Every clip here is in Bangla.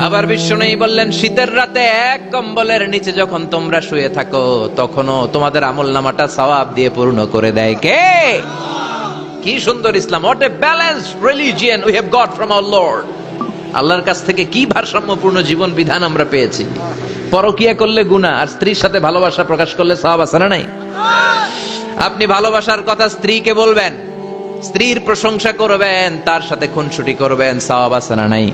আবার বিশ্বনবী বললেন, শীতের রাতে এক কম্বলের নিচে যখন তোমরা শুয়ে থাকো তখনও তোমাদের আমলনামাটা সওয়াব দিয়ে পূর্ণ করে দেয় কে? কি সুন্দর Islam! What a balanced religion we have got from our lord. আল্লাহর কাছ থেকে কি ভারসাম্যপূর্ণ জীবন বিধান আমরা পেয়েছি। পরকিয়া করলে গুনাহ, আর স্ত্রীর সাথে ভালোবাসা প্রকাশ করলে সওয়াব আছে না নাই? আপনি ভালোবাসার কথা স্ত্রীকে বলবেন, স্ত্রীর প্রশংসা করবেন, তার সাথে খুনসুটি করবেন, সওয়াব আছে না নাই?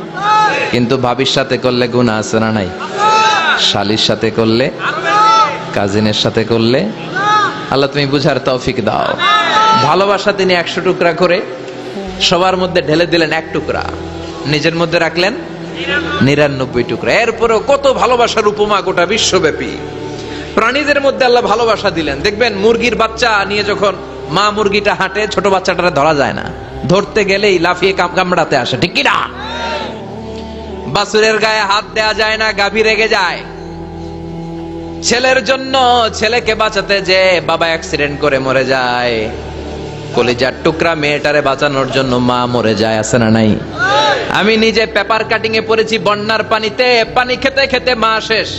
কিন্তু ভাবির সাথে করলে গুনাহ আছে না নাই? শালীর সাথে করলে, কাজিনের সাথে করলে, আল্লাহ তুমি বুঝার তৌফিক দাও। ভালোবাসা তিনি 100 টুকরা করে সবার মধ্যে ঢেলে দিলেন, 1 টুকরা নিজের মধ্যে রাখলেন 99 টুকরা। এরপরেও কত ভালোবাসার উপমা গোটা বিশ্বব্যাপী। প্রাণীদের মধ্যে আল্লাহ ভালোবাসা দিলেন। দেখবেন মুরগির বাচ্চা নিয়ে যখন মা মুরগিটা হাঁটে, ছোট বাচ্চাটা ধরা যায় না, ধরতে গেলেই লাফিয়ে কামড়াতে আসে, ঠিক কি না? বাছুরের গায়ে হাত দেয়া যায় না, গাভী রেগে যায়। ছেলের জন্য ছেলেকে বাঁচাতে যে বাবা অ্যাক্সিডেন্ট করে মরে যায়, কলিজার টুকরা মেয়েটারে বাঁচানোর জন্য মা মরে যায়, আছে না নাই? আমি নিজে পেপার কাটিং এ পড়েছি, বন্যার পানিতে পানি খেতে খেতে মা শেষ।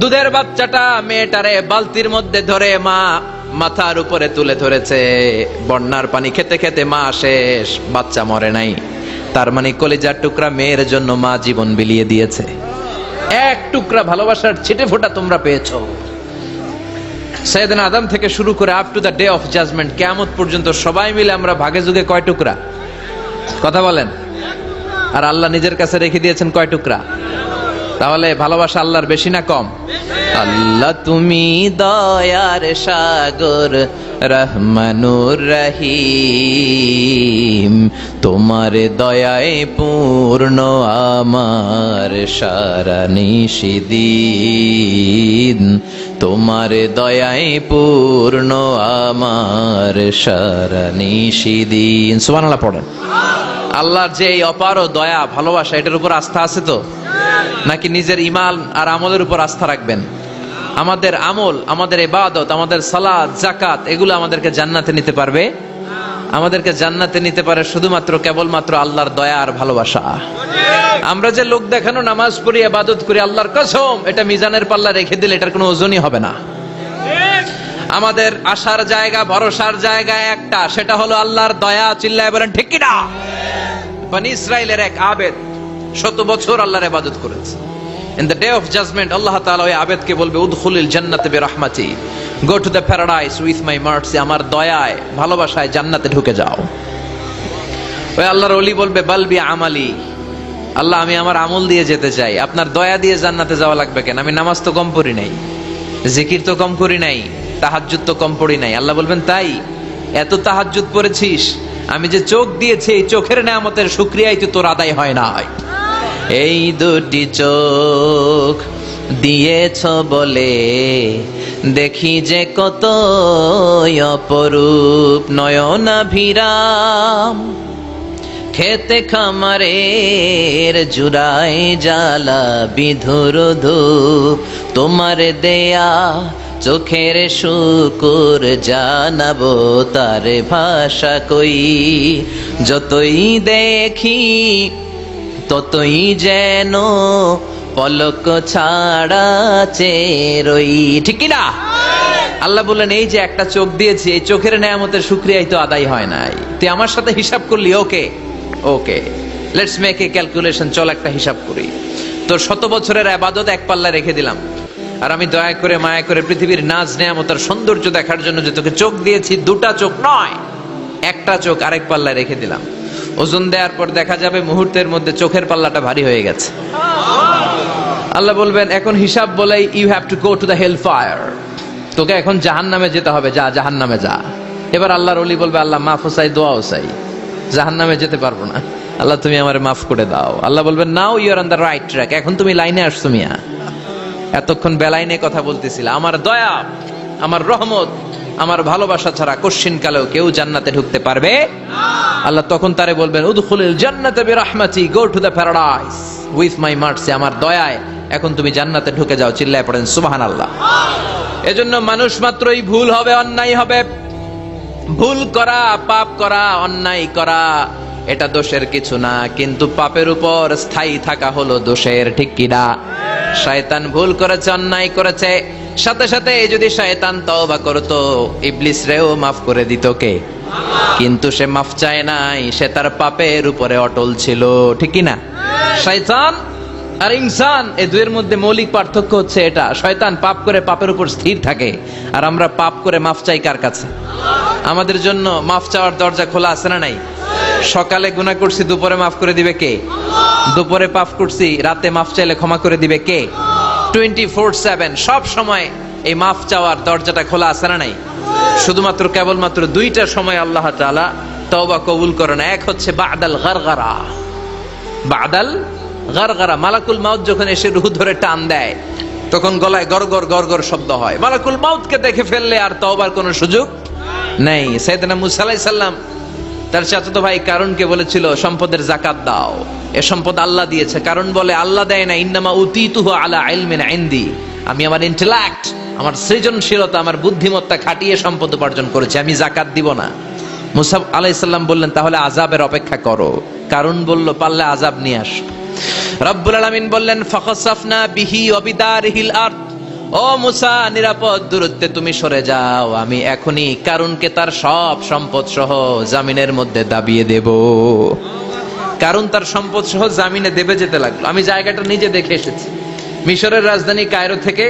দুধের বাচ্চাটা মেয়েটারে বালতির মধ্যে ধরে মা মাথার উপরে তুলে ধরেছে, বন্যার পানি খেতে খেতে মা শেষ, বাচ্চা মরে নাই। তার মানে কলিজার টুকরা মেয়ের জন্য মা জীবন বিলিয়ে দিয়েছে। 1 টুকরা ভালোবাসার ছিটে ফোঁটা তোমরা পেয়েছো। সাইয়েদনা আদম থেকে শুরু করে up to the day of judgement, কিয়ামত পর্যন্ত সবাই মিলে আমরা ভাগে যুগে কয় টুকরা? কথা বলেন। আর আল্লাহ নিজের কাছে রেখে দিয়েছেন কয় টুকরা? তাহলে ভালোবাসা আল্লাহর বেশি না কম? আল্লাহ তুমি দয়ার সাগর, রহমানুর রহিম, তোমার দয়ায় পূর্ণ আমার সারা নিশিদিন, তোমার দয়ায় পূর্ণ আমার সারা নিশিদিন। সুবহানাল্লাহ পড়েন। আল্লাহর যে অপার দয়া ভালোবাসা, এটার উপর আস্থা আছে তো? নাকি নিজের ঈমান আর আমলের উপর আস্থা রাখবেন? আমাদের আমল, আমাদের ইবাদত, আমাদের সালাত, যাকাত, এগুলো আমাদেরকে জান্নাতে নিতে পারবে? আমাদেরকে জান্নাতে নিতে পারে শুধুমাত্র কেবলমাত্র আল্লাহর দয়া আর ভালোবাসা। আমরা যে লোক দেখানো নামাজ পড়ি, ইবাদত করি, আল্লাহর কসম এটা মিজানের পাল্লা রেখে দিলে এটার কোনো ওজনই হবে না। আমাদের আশার জায়গা, ভরসার জায়গা একটা, সেটা হলো আল্লাহর দয়া। চিল্লায় বলেন ঠিক কি না? বনি ইসরাইলের এক আবেদ 100 বছর আল্লাহর ইবাদত করেছে। In the day of judgment, আল্লাহ তাআলা ওই আবেদকে বলবে, উদখুলিল জান্নাতে বিরহমাতি, go to the paradise with my mercy, আমার দয়ায় ভালোবাসায় জান্নাতে ঢুকে যাও। ওই আল্লাহর ওলি বলবে, বাল বি আমালি, আল্লাহ আমি আমার আমল দিয়ে যেতে চাই, আপনার দয়া দিয়ে জান্নাতে যাওয়া লাগবে কেন? আমি নামাজ তো কম পড়ি নাই, জিকির তো কম করি নাই, তাহাজ্জুদ তো কম পড়ি নাই। আল্লাহ বলবেন, তাই এত তাহাজ্জুদ পড়েছিস, আমি যে চোখ দিয়েছি এই চোখের নেয়ামতের শুকরিয়াই তো তোর আদায় হয় নাই। এই দুটি চোখ দিয়েছ বলে দেখি যে কত অপরূপ, নয়নাভিরাম খেতে খামারের জুড়াই জ্বালা বিধুর ধূপ, তোমার দেয়া চোখের শুকুর জানাবো তার ভাষা কই, যতই দেখি ততই যেন পলক ছাড়া চেরই, ঠিক কি না? আল্লাহ বললেন, এই যে একটা চোখ দিয়েছি, এই চোখের নেয়ামতের শুকরিয়াই তো আদায় হয় নাই। তুই আমার সাথে হিসাব করলি, ওকে ওকে, লেটস মেক এ ক্যালকুলেশন, চল একটা হিসাব করি। তোর 100 বছরের ইবাদত এক পাল্লা রেখে দিলাম, আর আমি দয়া করে মায়া করে পৃথিবীর নাজ নেয়ামত আর সৌন্দর্য দেখার জন্য যে তোকে চোখ দিয়েছি, 2টা চোখ নয়, একটা চোখ আরেক পাল্লায় রেখে দিলাম। ওজন দেওয়ার পর দেখা যাবে মুহূর্তের মধ্যে চোখের পাল্লাটা ভারী হয়ে গেছে। আল্লাহ বলবেন, এখন হিসাব বলেই you have to go to the hell fire, তোকে এখন জাহান্নামে যেতে হবে, যা জাহান্নামে যা। এবার আল্লাহর ওলি বলবে, আল্লাহ মাফ চাই, দোয়াও চাই, জাহান্নামে যেতে পারবো না, আল্লাহ তুমি আমারে মাফ করে দাও। আল্লাহ বলবেন, now you are on the right track, এখন তুমি লাইনে আসছো মিয়া, এতক্ষণ বেলাইনে কথা বলতেছিল। আমার দয়া, আমার রহমত, আমার ভালোবাসা ছাড়া কশিন কালেও কেউ জান্নাতে ঢুকতে পারবে না। আল্লাহ তখন তারে বলবেন, উদখুলিল জান্নাতে বিরহমাতি, go to the paradise with my mercy, আমার দয়ায় এখন তুমি জান্নাতে ঢুকে যাও। চিল্লায় পড়েন সুবহানাল্লাহ। এজন্য মানুষ মাত্রই ভুল হবে, অন্যায় হবে। ভুল করা, পাপ করা, অন্যায় করা এটা দোষের কিছু না, কিন্তু পাপের উপর স্থায়ী থাকা হলো দোষের, ঠিক কিনা? শয়তান ভুল করেছে, অন্যায় করেছে, সাথে সাথে যদি শয়তান তওবা করতো, ইবলিস রেও মাফ করে দিত কে? কিন্তু সে মাফ চায় নাই, সে তার পাপের উপরে অটল ছিল, ঠিক কিনা? শয়তান আর ইনসান, এই দুইয়ের মধ্যে মৌলিক পার্থক্য হচ্ছে এটা। শয়তান পাপ করে পাপের উপর স্থির থাকে, আর আমরা পাপ করে মাফ চাই কার কাছে? আমাদের জন্য মাফ চাওয়ার দরজা খোলা আছে না নাই? সকালে গুনাহ করছি, দুপুরে মাফ করে দিবে কে? দুপুরে পাপ করছি, রাতে মাফ চাইলে ক্ষমা করে দিবে কে? 24/7 সব সময় এই মাফ চাওয়ার দরজাটা খোলা আছে না নাই? শুধুমাত্র কেবলমাত্র দুইটা সময় আল্লাহ তাআলা তওবা কবুল করেন। এক হচ্ছে বাদাল গারগারা। বাদাল গারগারা, মালাকুল মাউত যখন এসে রূহ ধরে টান দেয়, তখন গলায় গরগর গরগর শব্দ হয়। মালাকুল মাউতকে দেখে ফেললে আর তওবার কোনো সুযোগ নেই। সাইয়েদনা মুসা আলাইহিস সালাম তার চাচাতো ভাই কারুনকে বলেছিল, সম্পদের যাকাত দাও, এ সম্পদ আল্লাহ দিয়েছে। কারণ বলে, আল্লাহ দেয় না, ইন্নামা উতীতুহু আলা ইলমিন ইনদি, আমি আমার ইন্টেলেক্ট, আমার সৃজনশীলতা, আমার বুদ্ধিমত্তা খাটিয়ে সম্পদ উপার্জন করেছি, আমি যাকাত দিব না। মুসা আলাইহিস সালাম বললেন, তাহলে আযাবের অপেক্ষা করো। কারণ বলল, পারলে আযাব নিয়ে আস। রব্বুল আলামিন বললেন, ফাখাসাফনা বিহি ওয়া বিদারিহিল আরদ, ও মুসা, নিরাপদ দূরত্বে তুমি সরে যাও, আমি এখনই কারুনকে তার সব সম্পদ সহ জামিনের মধ্যে দাবিয়ে দেব। কারণ তার সম্পদ সহ জামিনে দেবে যেতে লাগলো। আমি জায়গাটা নিজে দেখে এসেছি। মিশরের রাজধানী কায়রো থেকে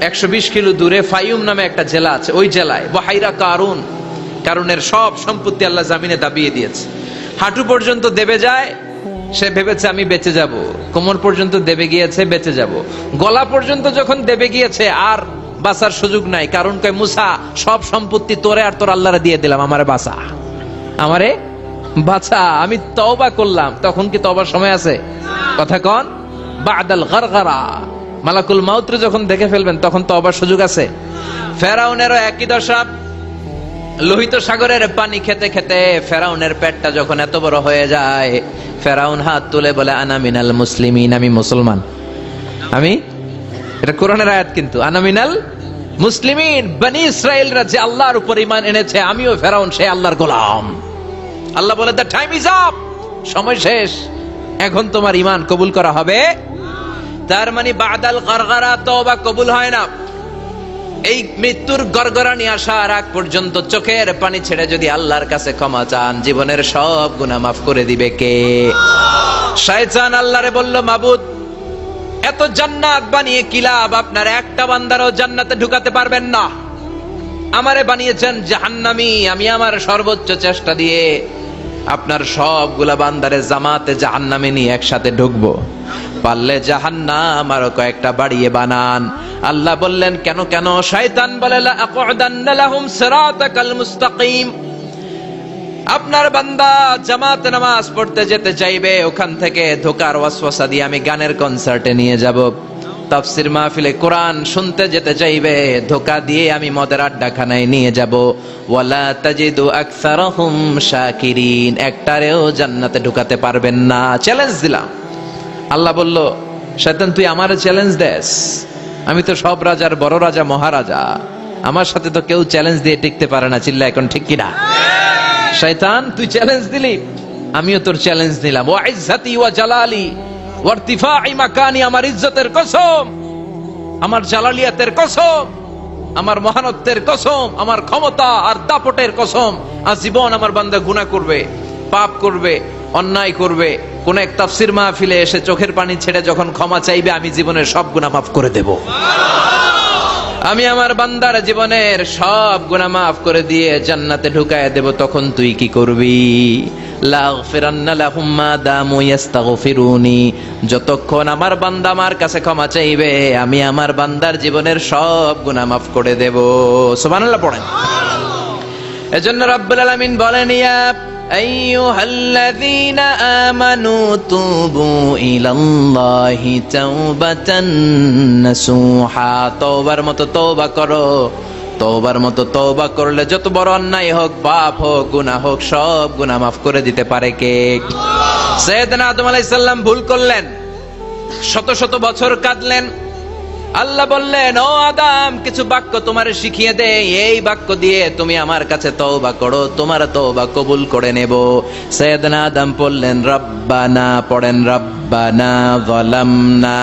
120 কিলো দূরে ফাইয়ুম নামে একটা জেলা আছে, ওই জেলায় বহাইরা কারুন, কারুনের সব সম্পত্তি আল্লাহ জামিনে দাবিয়ে দিয়েছে। হাঁটু পর্যন্ত দেবে যায়, সে ভেবেছে আমি বেঁচে যাব। কোমর পর্যন্ত দেবে গিয়েছে, বেঁচে যাব। গলা পর্যন্ত যখন দেবে গিয়েছে, আর বাঁচার সুযোগ নাই। কারণ কয়, মুসা, সব সম্পত্তি তোরে আর তোর আল্লাহরে দিয়ে দিলাম, আমারে বাঁচা, আমারে বাঁচা, আমি তওবা করলাম। তখন কি তওবার সময় আছে? কথা কন। বাদাল গারগারা, মালাকুল মাউত যখন দেখে ফেলবেন, তখন তওবার সুযোগ আছে? ফেরাউনেরও একই দশা। লোহিত সাগরের পানি খেতে খেতে ফেরাউনের পেটটা যখন এত বড় হয়ে যায়, ফেরাউন হাত তুলে বলে, আনা মিনাল মুসলিমিন, আমি মুসলমান। আমি, এটা কোরআনের আয়াত কিন্তু, আনা মিনাল মুসলিমিন, বনি ইসরাইলরা যে আল্লাহর উপর ঈমান এনেছে, আমিও ফেরাউন সে আল্লাহর গোলাম। আল্লাহ বলে, দ্য টাইম ইজ আপ, সময় শেষ, এখন তোমার ঈমান কবুল করা হবে। তার মানে বাদাল গারগারা তওবা কবুল হয় না। এই মৃত্যুর গড়গড়ানি আসার আগ পর্যন্ত চোখের পানি ছেড়ে যদি আল্লাহর কাছে ক্ষমা চান, জীবনের সব গুনাহ মাফ করে দিবে কে? শয়তান আল্লাহরে বলল, মাবুদ, এত জান্নাত বানিয়ে কি লাভ? আপনার একটা বান্দারও জান্নাতে ঢুকাতে পারবেন না। আমারে বানিয়েছেন জাহান্নামী, আমি আমার সর্বোচ্চ চেষ্টা দিয়ে আপনার সবগুলা বান্দারে জামাতে জাহান্নামে নিয়ে একসাথে ঢুকবো। পারলে জাহান্নাম আরো কয়েকটা বাড়িয়ে বানান। আল্লাহ বললেন, কেন কেন? শয়তান বলে, লা আকুদান্না লাহুম সিরাতাকাল মুস্তাকিম, আপনার বান্দা জামাতে নামাজ পড়তে যেতে চাইবে, ওখান থেকে ধোকার ওয়াসওয়াসা দিয়ে আমি গানের কনসার্টে নিয়ে যাব। তাফসীর মাহফিলে কোরআন শুনতে যেতে চাইবে, ধোকা দিয়ে আমি মদের আড্ডাখানায় নিয়ে যাব। ওয়ালা তাজিদু আকসারাহুম শাকিরিন, একটারেও জান্নাতে ঢুকাতে পারবেন না। চ্যালেঞ্জ দিলাম। আল্লাহ বলল, শয়তান, তুই আমারে চ্যালেঞ্জ দেস? আমি তো সব রাজার বড় রাজা, মহারাজা, আমার সাথে তো কেউ চ্যালেঞ্জ দিয়ে টিকতে পারে না। চিল্লা এখন, ঠিক কিনা? শয়তান, তুই চ্যালেঞ্জ দিলি, আমিও তোর চ্যালেঞ্জ নিলাম। ওয়া ইজ্জতি ওয়া জালালি ওয়া ইরতিফাই মাকানি, আমার ইজ্জতের কসম, আমার জালালিয়াতের কসম, আমার মহানত্বের কসম, আমার ক্ষমতা আর দাপটের কসম, আজীবন আমার বান্দা গুনাহ করবে, পাপ করবে, অন্যায় করবে, কোন এক তাফসীর মাহফিলে এসে চোখের পানি ছেড়ে যখন ক্ষমা চাইবে, আমি জীবনের সব গুনাহ মাফ করে দেব। আমি আমার বান্দার জীবনের সব গুনাহ মাফ করে দিয়ে জান্নাতে ঢুকায় দেব। তখন তুই কি করবি? লাগফিরান্না লাহুম মা দামু ইস্তাগফিরুনি, যতক্ষণ আমার বান্দা আমার কাছে ক্ষমা চাইবে, আমি আমার বান্দার জীবনের সব গুনাহ মাফ করে দেব। সুবহানাল্লাহ পড়েন। এজন্য রব্বুল আলামিন বলেন, ইয়া আইয়ুহাল্লাযীনা আমানু তুবু ইলাল্লাহি তাওবাতান নাসুহা, তওবার মতো তওবা করো। তওবার মতো তওবা করলে যত বড় অন্যায় হোক, পাপ হোক, গুনাহ হোক, সব গুনাহ মাফ করে দিতে পারে কে? সাইয়েদনা আদম আলাইহিস সালাম ভুল করলেন, শত শত বছর কাঁদলেন, আল্লাহ বললেন, ও আদম, কিছু বাক্য তোমারে শিখিয়ে দে, এই বাক্য দিয়ে তুমি আমার কাছে তওবা করো, তোমার তওবা কবুল করে নেব। সাইয়েদনা আদম বললেন, রব্বানা, পড়েন, রব্বানা যালামনা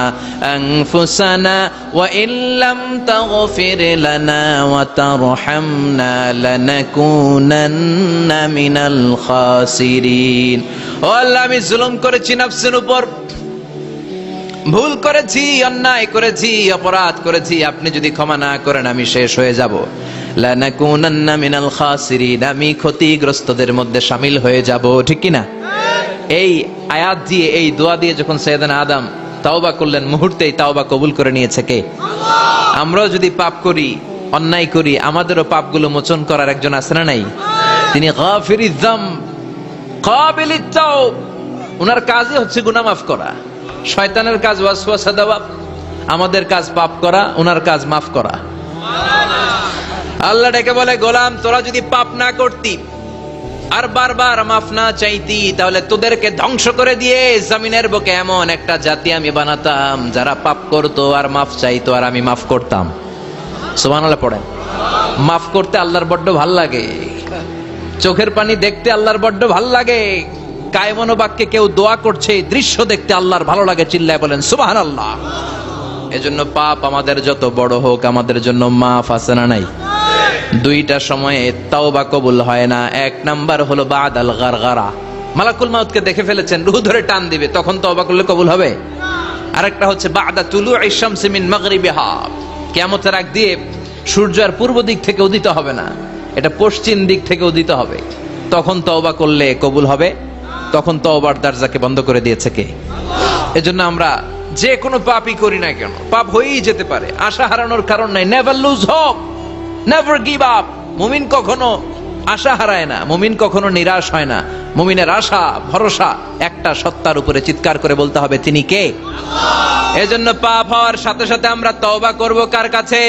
আনফুসানা ওয়া ইল্লাম তাগফির লানা ওয়া তারহামনা লানাকুনান্না মিনাল খাসিরিন। ও আল্লাহ, আমি জুলুম করেছি নফসের উপর, ভুল করেছি, অন্যায় করেছি, অপরাধ করেছি, আপনি যদি ক্ষমা না করেন আমি শেষ হয়ে যাব। লানাকুনান্না মিনাল খাসিরিন, আমি ক্ষতিগ্রস্তদের মধ্যে শামিল হয়ে যাব। ঠিক কি না? এই আয়াত দিয়ে, এই দোয়া দিয়ে যখন সাইয়েদনা আদম তাওবা করলেন, মুহূর্তেই তাওবা কবুল করে নিয়েছে কে? আল্লাহ। আমরাও যদি পাপ করি, অন্যায় করি, আমাদেরও পাপগুলো মোচন করার একজন আছে না নাই? তিনি গাফিরিয যাম কাবিলিত তাওব, ওনার কাজই হচ্ছে গুনাহ মাফ করা। শয়তানের কাজ ওয়াসওয়াসা দেওয়া, আমাদের কাজ পাপ করা, ওনার কাজ মাফ করা। আল্লাহ ডেকে বলে, গোলাম, তোরা যদি পাপ না করতি আর বারবার মাফ না চাইতি, তাহলে তোদেরকে ধ্বংস করে দিয়ে জমিনের বুকে এমন একটা জাতি আমি বানাতাম যারা পাপ করতো আর মাফ চাইতো, আর আমি মাফ করতাম। সুবহানাল্লাহ পড়েন। মাফ করতে আল্লাহর বড্ড ভাল লাগে, চোখের পানি দেখতে আল্লাহর বড্ড ভাল লাগে, কায়মনো বাক্যে কেউ দোয়া করছে এই দৃশ্য দেখতে আল্লাহর ভালো লাগে, চিল্লায় বলেন সুবহানাল্লাহ। এজন্য পাপ আমাদের যত বড় হোক, আমাদের জন্য মাফ আছে না নাই? দুইটা সময়ে তাওবা কবুল হয় না। এক নাম্বার হলো বাদাল গারগারা, মালাকুল মাউতকে দেখে ফেলেছেন, রূহ ধরে টান দিবে, তখন তাওবা করলে কবুল হবে। আরেকটা হচ্ছে বাদা তুলুইশ শামসি মিন মাগরিবিহা, কিয়ামতের আগ দিয়ে সূর্য আর পূর্ব দিক থেকে উদিত হবে না, এটা পশ্চিম দিক থেকে উদিত হবে, তখন তাওবা করলে কবুল হবে। তখন তওবার দরজাকে বন্ধ করে দিয়েছে কে? আল্লাহ। এজন্য আমরা যে কোনো পাপই করি না কেন, পাপ হয়েই যেতে পারে, আশা হারানোর কারণ নাই। Never lose hope, never give up. মুমিন কখনো আশা হারায় না, মুমিন কখনো নিরাশ হয় না। মুমিনের আশা ভরসা একটা সত্তার উপরে, চিৎকার করে বলতে হবে, তিনি কে? আল্লাহ। এজন্য পাপ হওয়ার সাথে সাথে আমরা তওবা করব কার কাছে?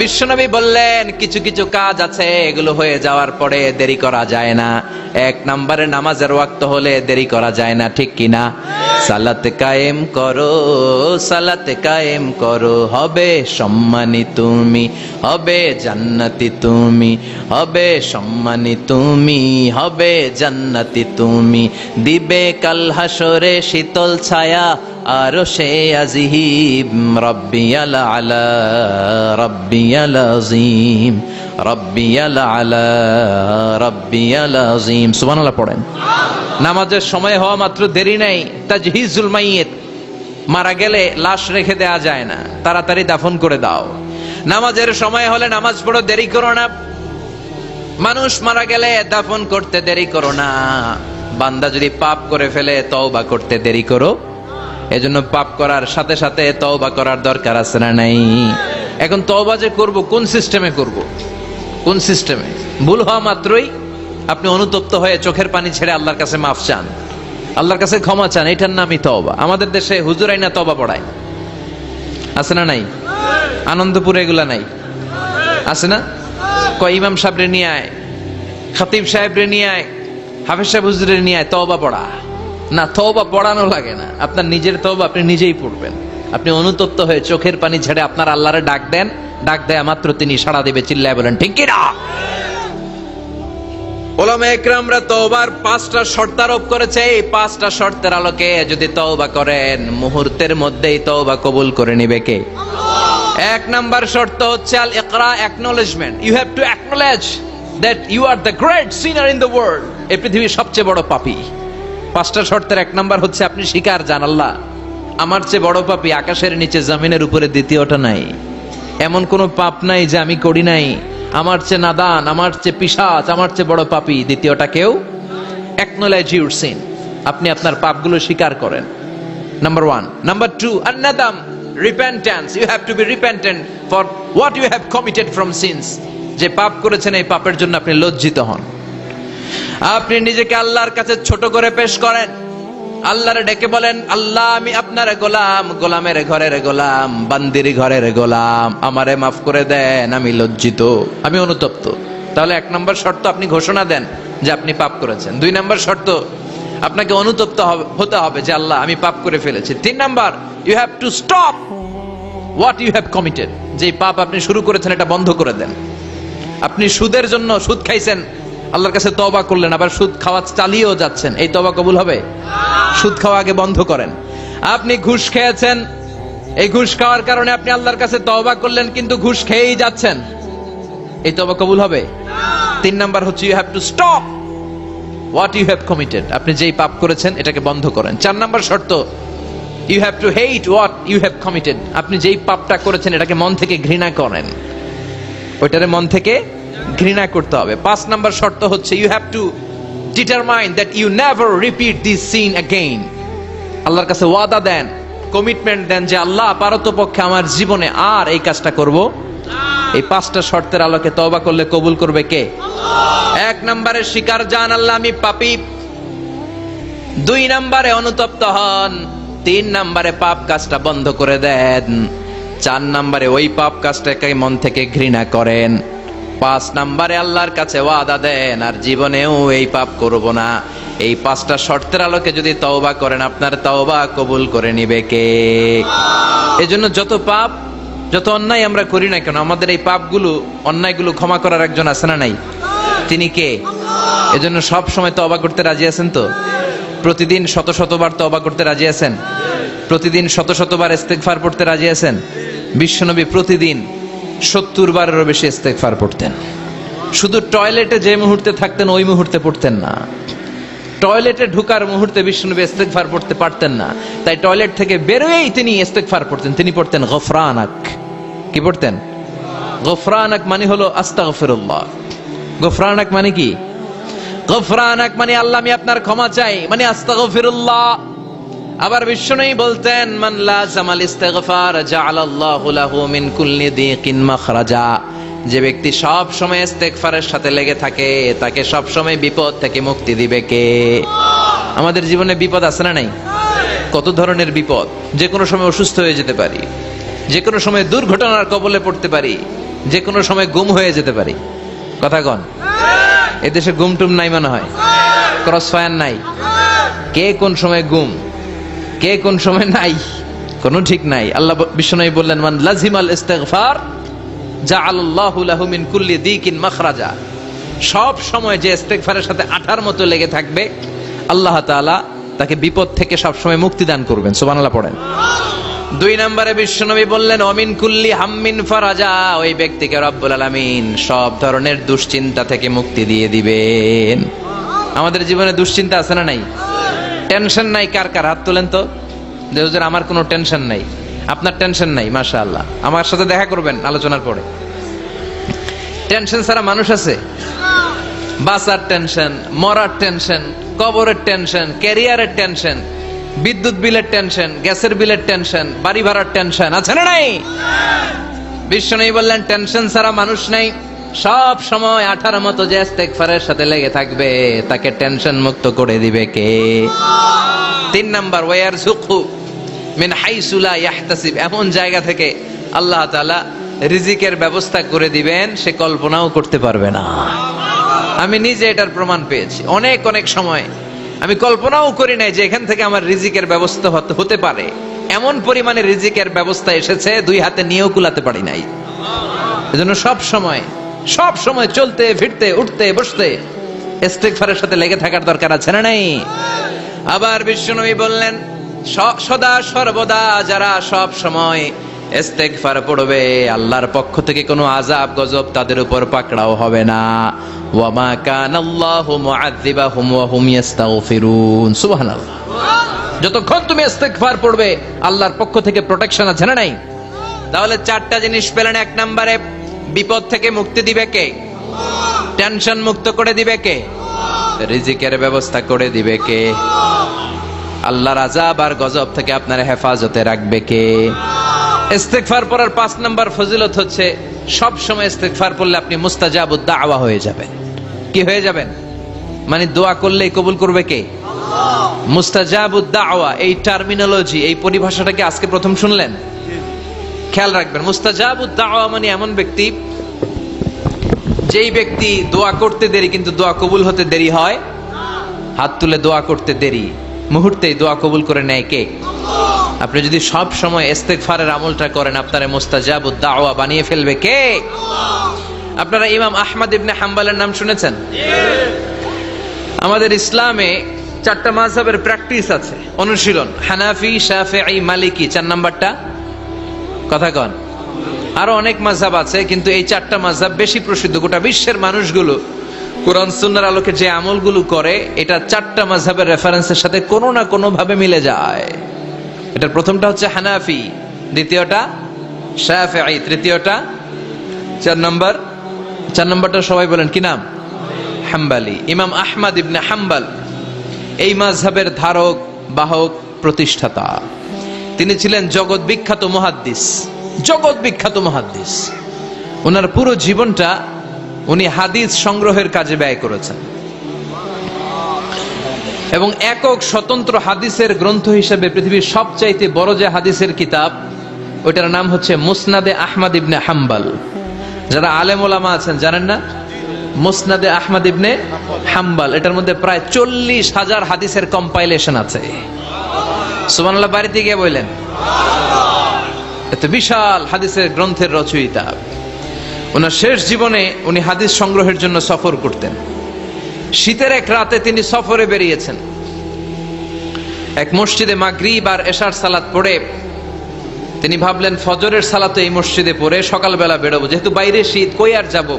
বিশ্বনবী বললেন, কিছু কিছু কাজ আছে এগুলো হয়ে যাওয়ার পরে দেরি করা যায় না। এক নম্বরে নামাজের ওয়াক্ত হলে দেরি করা যায় না, ঠিক কিনা? সালাত কায়েম করো, সালাত কায়েম করো, হবে সম্মানী তুমি, হবে জান্নাতি তুমি, হবে সম্মানী তুমি, হবে জান্নাতি তুমি, দিবে কাল হাসরে শীতল ছায়া আরশে আজিম, রব্বিয়াল আলা, রব্বিয়াল আযীম, রব্বিয়াল আলা, রব্বিয়াল আযীম। সুবহানাল্লাহ পড়েন। নামাজের সময় হওয়া মাত্র দেরি নাই। তাজহিজুল মাইয়িত, মারা গেলে লাশ রেখে দেয়া যায় না, তাড়াতাড়ি দাফন করে দাও। নামাজের সময় হলে নামাজ পড়ো, দেরি করো না। মানুষ মারা গেলে দাফন করতে দেরি করো না। বান্দা যদি পাপ করে ফেলে তওবা করতে দেরি করো। এজন্য পাপ করার সাথে সাথে তওবা করার দরকার আছে না নাই? এখন তওবা যে করব, কোন সিস্টেমে করব? কোন সিস্টেমে? ভুল হওয়া মাত্রই আপনি অনুতপ্ত হয়ে চোখের পানি ছেড়ে আল্লাহর কাছে মাফ চান, আল্লাহর কাছে ক্ষমা চান, এটার নামই তওবা। আমাদের দেশে হুজুর আইনা তওবা পড়ায়, আছে না নাই? আনন্দপুরে এগুলা নাই, আছে না? কয় ইমাম সাহেবরে নিয়ে আয়, খতিব সাহেবরে নিয়ে আয়, হাফেজ সাহেব হুজুরে নিয়ে আয়, তওবা পড়া। না, তওবা পড়ানো লাগে না, আপনার নিজের তওবা আপনি নিজেই পড়বেন। আপনি অনুতপ্ত হয়ে চোখের পানি ছেড়ে আপনার আল্লাহরে ডাক দেন, ডাক দেয়া মাত্র তিনি সাড়া দিবে, চিল্লায় বলেন ঠিক কি না? উলামায়ে ইকরামরা তওবার 5টা শর্ত আরোপ করেছে। এই 5টা শর্তের আলোকে যদি তওবা করেন, মুহূর্তের মধ্যেই তওবা কবুল করে নেবে কে? আল্লাহ। এক নাম্বার শর্ত হচ্ছে আল ইকরা, acknowledgement. You have to acknowledge that you are the great sinner in the world. এই পৃথিবীর সবচেয়ে বড় পাপী। 5টা শর্তের এক নাম্বার হচ্ছে আপনি স্বীকার, জান আল্লাহ আমার চেয়ে বড় পাপী আকাশের নিচে জমিনের উপরে দ্বিতীয়টা নাই। এমন কোন পাপ নাই যে আমি করি নাই। আমার চেয়ে নাদান, আমার চেয়ে পিশাচ, আমার চেয়ে বড় পাপী দ্বিতীয়টা কেউ। অ্যাকনলেজ ইউর সিন, আপনি আপনার পাপগুলো স্বীকার করেন, নাম্বার 1। নাম্বার 2, আন-নাদাম, repentance. You have to be repentant for what you have committed from sins. যে পাপ করেছেন এই পাপের জন্য আপনি লজ্জিত হন। আপনি নিজেকে আল্লাহর কাছে ছোট করে পেশ করেন, আল্লাহরে ডেকে বলেন, আল্লাহ আমি আপনার গোলাম, গোলামের ঘরের গোলাম, বান্দির ঘরের গোলাম, আমারে মাফ করে দেন, আমি লজ্জিত, আমি অনুতপ্ত। তাহলে 1 নম্বর শর্ত আপনি ঘোষণা দেন যে আপনি পাপ করেছেন। 2 নম্বর শর্ত আপনাকে অনুতপ্ত হতে হবে যে আল্লাহ আমি পাপ করে ফেলেছি। 3 number, you have to stop what you have committed. যে পাপ আপনি শুরু করেছেন এটা বন্ধ করে দেন। আপনি সুদের জন্য সুদ খাইছেন, আল্লাহর কাছে তওবা করলেন, আবার সুদ খাওয়া চালিয়েও যাচ্ছেন, এই তওবা কবুল হবে? সুদ খাওয়া আগে বন্ধ করেন। আপনি ঘুষ খেয়েছেন, এই ঘুষ খাওয়ার কারণে আপনি আল্লাহর কাছে তওবা করলেন, কিন্তু ঘুষ খেয়েই যাচ্ছেন, এই তওবা কবুল হবে? 3 নাম্বার হচ্ছে you have to stop what you have committed. আপনি যেই পাপ করেছেন এটাকে বন্ধ করেন। 4 নাম্বার শর্ত, you have to hate what you have committed. আপনি যেই পাপটা করেছেন এটাকে মন থেকে ঘৃণা করেন, ওইটারে মন থেকে ঘৃণা করতে হবে। 5 নাম্বার শর্ত হচ্ছে you have to determine that you never repeat this sin again. আল্লাহর কাছে ওয়াদা দেন, কমিটমেন্ট দেন যে আল্লাহ পারতপক্ষে আমার জীবনে আর এই কাজটা করব। এই 5টা শর্তের আলোকে তওবা করলে কবুল করবে কে? 1 নম্বরে স্বীকার জান আল্লাহ আমি পাপী, 2 নম্বরে অনুতপ্ত হন, 3 নম্বরে পাপ কাজটা বন্ধ করে দেন, 4 নম্বরে ওই পাপ কাজটাকে মন থেকে ঘৃণা করেন, 5 নম্বরে আল্লাহর কাছে ওয়াদা দেন আর জীবনেও এই পাপ করব না। এই 5টা শর্তের আলোকে যদি তওবা করেন আপনার তওবা কবুল করে নিবে কে? এজন্য যত পাপ যত অন্যায় আমরা করি না কেন, আমাদের এই পাপগুলো অন্যায়গুলো ক্ষমা করার একজন আছে না নাই? তিনি কে? এজন্য সব সময় তওবা করতে রাজি আছেন তো? প্রতিদিন শত শতবার তওবা করতে রাজি আছেন? প্রতিদিন শত শতবার ইস্তেগফার পড়তে রাজি আছেন? বিশ্বনবী প্রতিদিন 70 বারেরও বেশি ইস্তেগফার পড়তেন। শুধু টয়লেটে যে মুহূর্তে থাকতেন ওই মুহূর্তে পড়তেন না, টয়লেটে ঢুকার মুহূর্তে বিশ্বনবী ইস্তেগফার পড়তে পারতেন না, তাই টয়লেট থেকে বেরোয়েই তিনি ইস্তেগফার পড়তেন। তিনি পড়তেন গফরানাক। কি পড়তেন? গফরানাক মানে হলো আস্তাগফিরুল্লাহ। গফরানাক মানে কি? গফরানাক মানে আল্লাহ আমি আপনার ক্ষমা চাই, মানে আস্তাগফিরুল্লাহ। আবার বিশ্বনবী বলতেন মান লাযামাল ইস্তিগফার জাআলাল্লাহু লাহু মিন কুল্লি দিকিন মাখরাজা। যে ব্যক্তি সব সময় ইস্তেগফারের সাথে লেগে থাকে তাকে সব সময় বিপদ থেকে মুক্তি দিবে কে? আমাদের জীবনে বিপদ আছে না নাই? কত ধরনের বিপদ। যে কোনো সময় অসুস্থ হয়ে যেতে পারি, যে কোনো সময় দুর্ঘটনার কবলে পড়তে পারি, যে কোনো সময় গুম হয়ে যেতে পারি। কথা কন, এদেশে গুম টুম নাই মনে হয়, ক্রস ফায়ার নাই, কে কোন সময় গুম কে কোন সময় নাই কোনো ঠিক নাই। আল্লাহ বিশ্বনবী বললেন মান লাজিমাল ইস্তিগফার জাআলাল্লাহু লাহু মিন কুল্লি দিকিন মাখরাজা। সব সময় যে ইস্তেগফারের সাথে আঠার মতো লেগে থাকবে আল্লাহ তাআলা তাকে বিপদ থেকে সব সময় মুক্তি দান করবেন। সুবহানাল্লাহ পড়েন। 2 নম্বরে বিশ্বনবী বললেন অমিন কুল্লি হাম্মিন ফারাজা। ওই ব্যক্তিকে রব্বুল আলামিন সব ধরনের দুশ্চিন্তা থেকে মুক্তি দিয়ে দিবেন। আমাদের জীবনে দুশ্চিন্তা আছে না নাই? টেনশন নাই কার কার? হাত তোলেন তো। যে হুজুর আমার কোনো টেনশন নাই। আপনার টেনশন নাই, মাশাআল্লাহ। আমার সাথে দেখা করবেন আলোচনার পরে। টেনশন ছাড়া মানুষ আছে? বাসার টেনশন, মরার টেনশন, কবরের টেনশন, ক্যারিয়ারের টেনশন, বিদ্যুৎ বিলের টেনশন, গ্যাসের বিলের টেনশন, বাড়ি ভাড়ার টেনশন আছে না নাই? বিশ্বনবী বললেন টেনশন ছাড়া মানুষ নাই। সব সময় আঠার মতো যে ইস্তেগফারের সাথে লেগে থাকবে তাকে টেনশন মুক্ত করে দিবে কে? 3 নাম্বার ওয়ারযুকহু মিন হাইসু লা ইয়াহতাসিব। এমন জায়গা থেকে আল্লাহ তাআলা রিজিকের ব্যবস্থা করে দিবেন সে কল্পনাও করতে পারবে না। আমি নিজে এটার প্রমাণ পেয়েছি। অনেক অনেক সময় আমি কল্পনাও করি নাই যে এখান থেকে আমার রিজিকের ব্যবস্থা হতে পারে। এমন পরিমাণে রিজিকের ব্যবস্থা এসেছে 2 হাতে নিয়েও কুলাতে পারি নাই। এজন্য সব সময় চলতে ফিরতে উঠতে বসতে ইস্তেগফারের সাথে লেগে থাকার দরকার আছে না নাই? আবার বিশ্বনবী বললেন সদা সর্বদা যারা সব সময় ইস্তেগফার পড়বে আল্লাহর পক্ষ থেকে কোনো আযাব গজব তাদের উপর পাকড়াও হবে না। ওয়া মা কানাল্লাহু মুআযযিবাহুম ওয়া হুম ইস্তাগফিরুন। সুবহানাল্লাহ। যতক্ষণ তুমি ইস্তেগফার পড়বে আল্লাহর পক্ষ থেকে প্রোটেকশন আছে না নাই? তাহলে 4টা জিনিস পেলেন। 1 নম্বরে বিপদ থেকে মুক্তি দিবে কে? টেনশন মুক্ত করে দিবে কে? রিজিকের ব্যবস্থা করে দিবে কে? আল্লাহর আযাব আর গজব থেকে আপনার হেফাজতে রাখবে কে? ইস্তেগফার পড়ার 5 নাম্বার ফজিলত হচ্ছে সব সময় ইস্তেগফার পড়লে আপনি মুস্তাজাবুদ দাওয়া হয়ে যাবেন। কি হয়ে যাবেন? মানে দোয়া করলেই কবুল করবে কে? মুস্তাজাবুদ দাওয়া। এই টার্মিনোলজি, এই পরিভাষাটাকে আজকে প্রথম শুনলেন? খেয়াল রাখবেন। মুস্তাজাবুদ দাওয়া মানে এমন ব্যক্তি যেই ব্যক্তি দোয়া করতে দেরি কিন্তু দোয়া কবুল হতে দেরি হয়। হাত তুলে দোয়া করতে দেরি, মুহূর্তেই দোয়া কবুল করে নেয় কে? আপনি যদি সব সময় ইস্তেগফারের আমলটা করেন, আপনারে মুস্তাজাবুদ দাওয়া বানিয়ে ফেলবে কে? আপনারা ইমাম আহমদ ইবনে হাম্বলের নাম শুনেছেন? আমাদের ইসলামে 4টা মাযহাবের প্র্যাকটিস আছে, অনুশীলন। হানাফি, শাফিঈ, মালিকি, 4 নাম্বারটা কথা কন। আরো অনেক মাযহাব আছে, কিন্তু এই 4টা মাযহাব বেশি প্রসিদ্ধ। গোটা বিশ্বের মানুষগুলো কোরআন সুন্নাহর আলোকে যে আমলগুলো করে, এটা 4টা মাযহাবের রেফারেন্সের সাথে কোনো না কোনো ভাবে মিলে যায়। এটার প্রথমটা হচ্ছে হানাফি, দ্বিতীয়টা শাফিঈ, তৃতীয়টা 4 নম্বরটা সবাই বলেন কি নাম? হাম্বলি। ইমাম আহমদ ইবনে হাম্বল এই মাযহাবের ধারক, বাহক, প্রতিষ্ঠাতা। তিনি ছিলেন জগৎ বিখ্যাত মুহাদ্দিস। ওনার পুরো জীবনটা উনি হাদিস সংগ্রহের কাজে ব্যয় করেছেন, এবং একক স্বতন্ত্র হাদিসের গ্রন্থ হিসেবে পৃথিবীর সবচাইতে বড় যে হাদিসের কিতাব, ওইটার নাম হচ্ছে মুসনাদে আহমদ ইবনে হাম্বল। যারা আলেম ওলামা আছেন জানেন না? মুসনাদে আহমদ ইবনে হাম্বল, এটার মধ্যে প্রায় 40,000 হাদিসের কম্পাইলেশন আছে। সুবহানাল্লাহ, বাড়িতে গিয়ে বললেন। এত বিশাল হাদিসের গ্রন্থের রচয়িতা। ওনার শেষ জীবনে উনি হাদিস সংগ্রহের জন্য সফর করতেন। শীতের এক রাতে তিনি সফরে বেরিয়েছেন। এক মসজিদে মাগরিব আর এশার সালাত পড়ে তিনি ভাবলেন ফজরের সালাত এই মসজিদে পড়ে সকালবেলা বেরোবো, যেহেতু বাইরে শীত, কই আর যাব।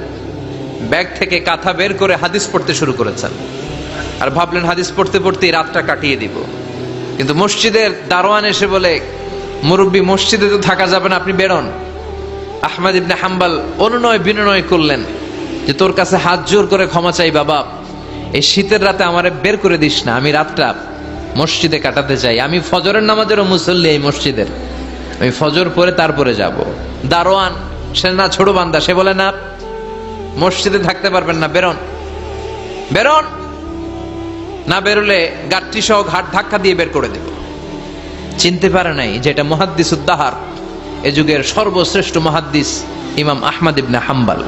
ব্যাগ থেকে কাঁথা বের করে হাদিস পড়তে শুরু করেছেন, আর ভাবলেন হাদিস পড়তে পড়তেই রাতটা কাটিয়ে দিব। কিন্তু মসজিদের দারোয়ান এসে বলে, মুরব্বী, মসজিদে তো থাকা যাবে না, আপনি বেরোন। আহমদ ইবনে হাম্বল অনুনয় বিনয় করলেন যে তোর কাছে হাত জোর করে ক্ষমা চাই বাবা, এই শীতের রাতে আমারে বের করে দিস না, আমি রাতটা মসজিদে কাটাতে চাই। আমি ফজরের নামাজেরও মুসল্লি এই মসজিদের, আমি ফজর পরে তারপরে যাব। দারোয়ান সে না ছোট বান্দা, সে বলে না, মসজিদে থাকতে পারবেন না, বেরোন। না বেরোলে গাট্টি সহ ঘাট ধাক্কা দিয়ে বের করে দেব। চিনতে পারে নাই যে এটা মুহাদ্দিসুদ দাহর, এ যুগের সর্বশ্রেষ্ঠ মুহাদ্দিস ইমাম আহমদ ইবনে হাম্বল।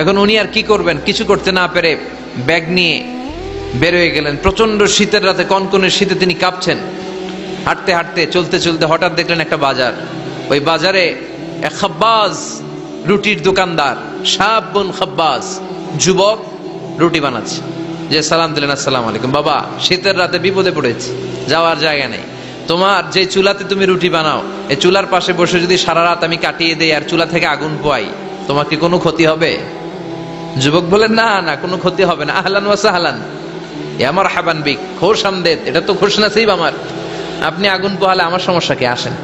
এখন উনি আর কি করবেন, কিছু করতে না পেরে ব্যাগ নিয়ে বের হয়ে গেলেন। প্রচন্ড শীতের রাতে, কনকনে শীতে তিনি কাঁপছেন। হাঁটতে হাঁটতে, চলতে চলতে হঠাৎ দেখলেন একটা বাজার। ওই বাজারে এক খাব্বাজ, রুটির দোকানদার, শাবুন খাব্বাজ, যুবক রুটি বানাচ্ছে। যে সালাম দিলেন, আসসালামু আলাইকুম। বাবা, শীতের রাতে বিপদে পড়েছি, যাওয়ার জায়গা নেই। তোমার যে চুলাতে তুমি রুটি বানাও, এই চুলার পাশে বসে যদি সারা রাত আমি কাটিয়ে দেই আর চুলা থেকে আগুন পোয়াই, তোমার কি কোনো ক্ষতি হবে? যুবক বলেন, না না, কোনো ক্ষতি হবে না। আহলান ওয়া সাহলান, ইয়া মারহাবান বিক, খোশ আমদেদ, এটা তো খুশ নসিব আমার। আপনি আগুন পোহালে আমার সমস্যা কি, আসেন।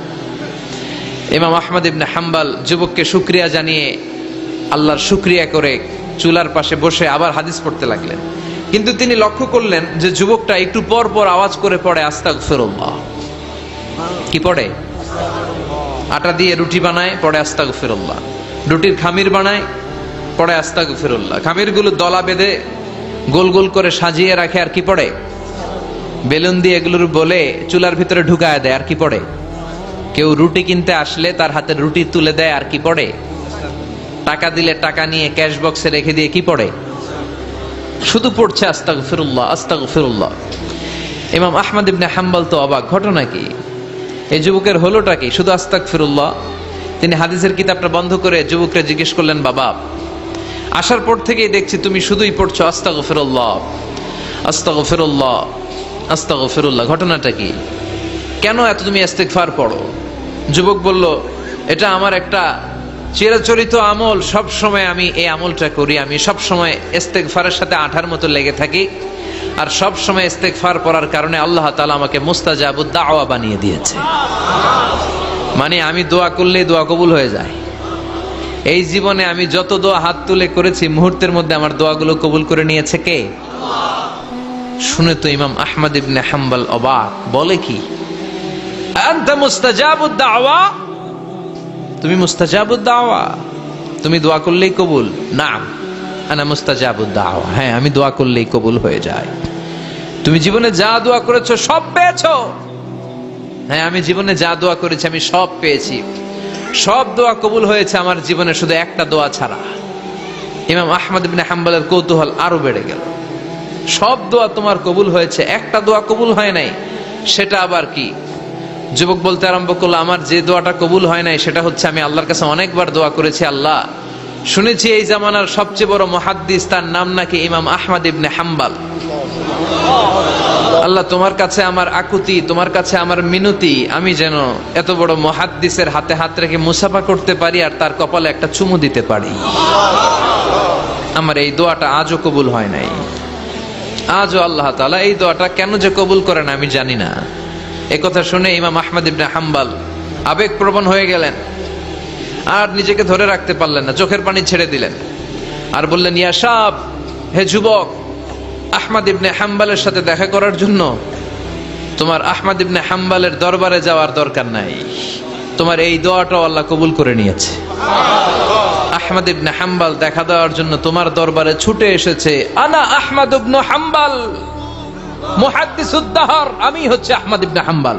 ইমাম আহমদ ইবনে হাম্বল যুবককে শুকরিয়া জানিয়ে, আল্লাহর শুকরিয়া করে চুলার পাশে বসে আবার হাদিস পড়তে লাগলেন। কিন্তু তিনি লক্ষ্য করলেন যে যুবকটা একটু পর পর আওয়াজ করে পড়ে আস্তাগফিরুল্লাহ। কি পড়ে? আটা দিয়ে রুটি বানায়, পড়ে আস্তাগফিরুল্লাহ। রুটির খামির বানায়, পড়ে আস্তাগফিরুল্লাহ। খামিরগুলো দলা বেঁধে গোল গোল করে সাজিয়ে রাখে, আর কি পড়ে? বেলুন দিয়ে এগুলোর বলে চুলার ভিতরে ঢুকায় দেয়, আর কি পড়ে? কেউ রুটি কিনতে আসলে তার হাতে রুটি তুলে দেয়, আর কি পড়ে? টাকা দিলে টাকা নিয়ে ক্যাশ বক্সে রেখে দিয়ে কি পড়ে? শুধু পড়ছে আস্তাগফিরুল্লাহ, আস্তাগফিরুল্লাহ। ইমাম আহমদ ইবনে হাম্বল তো অবাক, ঘটনা কি, এই যুবকের হলোটা কি? শুধু আস্তাগফিরুল্লাহ। তিনি হাদিসের কিতাবটা বন্ধ করে যুবককে জিজ্ঞেস করলেন, বাবা, আসার পর থেকেই দেখছি তুমি শুধুই পড়ছো আস্তাগফিরুল্লাহ, আস্তাগফিরুল্লাহ, আস্তাগফিরুল্লাহ, ঘটনাটা কি? কেন এত তুমি ইস্তেগফার পড়ো? যুবক বলল, এটা আমার একটা চিরাচরিত আমল, সব সময় আমি এই আমলটা করি। আমি সব সময় ইস্তেগফারের সাথে আঠার মতো লেগে থাকি, আর সব সময় ইস্তেগফার পড়ার কারণে আল্লাহ তাআলা আমাকে মুস্তাজাবুদ দাওয়া বানিয়ে দিয়েছে। মানে আমি দোয়া করলেই দোয়া কবুল হয়ে যায়। এই জীবনে আমি যত দোয়া হাত তুলে করেছি, মুহূর্তের মধ্যে আমার দোয়াগুলো কবুল করে নিয়েছে কে? শুনে তো ইমাম আহমদ ইবনে হাম্বল অবাক, বলে কি, আনতা মুস্তাজাবুদ দাওয়া, তুমি মুস্তাজাবুদ দাওয়া, তুমি দোয়া করলেই কবুল? না, আনা মুস্তাজাবুদ দাওয়া, হ্যাঁ আমি দোয়া করলেই কবুল হয়ে যায়। তুমি জীবনে যা দোয়া করেছো সব পেয়েছো? হ্যাঁ, আমি জীবনে যা দোয়া করেছি আমি সব পেয়েছি, সব দোয়া কবুল হয়েছে আমার জীবনে, শুধু একটা দোয়া ছাড়া। ইমাম আহমদ ইবনে হাম্বলের কৌতূহল আরো বেড়ে গেল। সব দোয়া তোমার কবুল হয়েছে, একটা দোয়া কবুল হয় নাই, সেটা আবার কি? যুবক বলতে আরম্ভ করলো, আমার যে দোয়াটা কবুল হয় নাই সেটা হচ্ছে আমি আল্লাহর কাছে অনেকবার দোয়া করেছি, আল্লাহ শুনেছি এই জামানার সবচেয়ে বড় মুহাদ্দিস, তার নাম নাকি ইমাম আহমদ ইবনে হাম্বল। আল্লাহ তোমার কাছে আমার আকুতি, তোমার কাছে আমার মিনতি, আমি যেন এত বড় মুহাদ্দিসের হাতে হাত রেখে মুসাফা করতে পারি আর তার কপালে একটা চুমু দিতে পারি। আমার এই দোয়াটা আজও কবুল হয় নাই। আজও আল্লাহ তাআলা এই দোয়াটা কেন যে কবুল করেন আমি জানি না। এই কথা শুনে ইমাম আহমদ ইবনে হাম্বল আবেগপ্রবণ হয়ে গেলেন, আর নিজেকে ধরে রাখতে পারলেন না, চোখের পানি ছেড়ে দিলেন আর বললেন, ইয়া শাব, হে যুবক, আহমদ ইবনে হাম্বলের সাথে দেখা করার জন্য তোমার আহমদ ইবনে হাম্বলের দরবারে যাওয়ার দরকার নাই, তোমার এই দোয়াটাও আল্লাহ কবুল করে নিয়েছে। আহমদ ইবনে হাম্বল দেখা দেওয়ার জন্য তোমার দরবারে ছুটে এসেছে। আনা আহমদ ইবনে হাম্বল মুহাদ্দিসুদ দাহর, আমি হচ্ছে আহমদ ইবনে হাম্বল।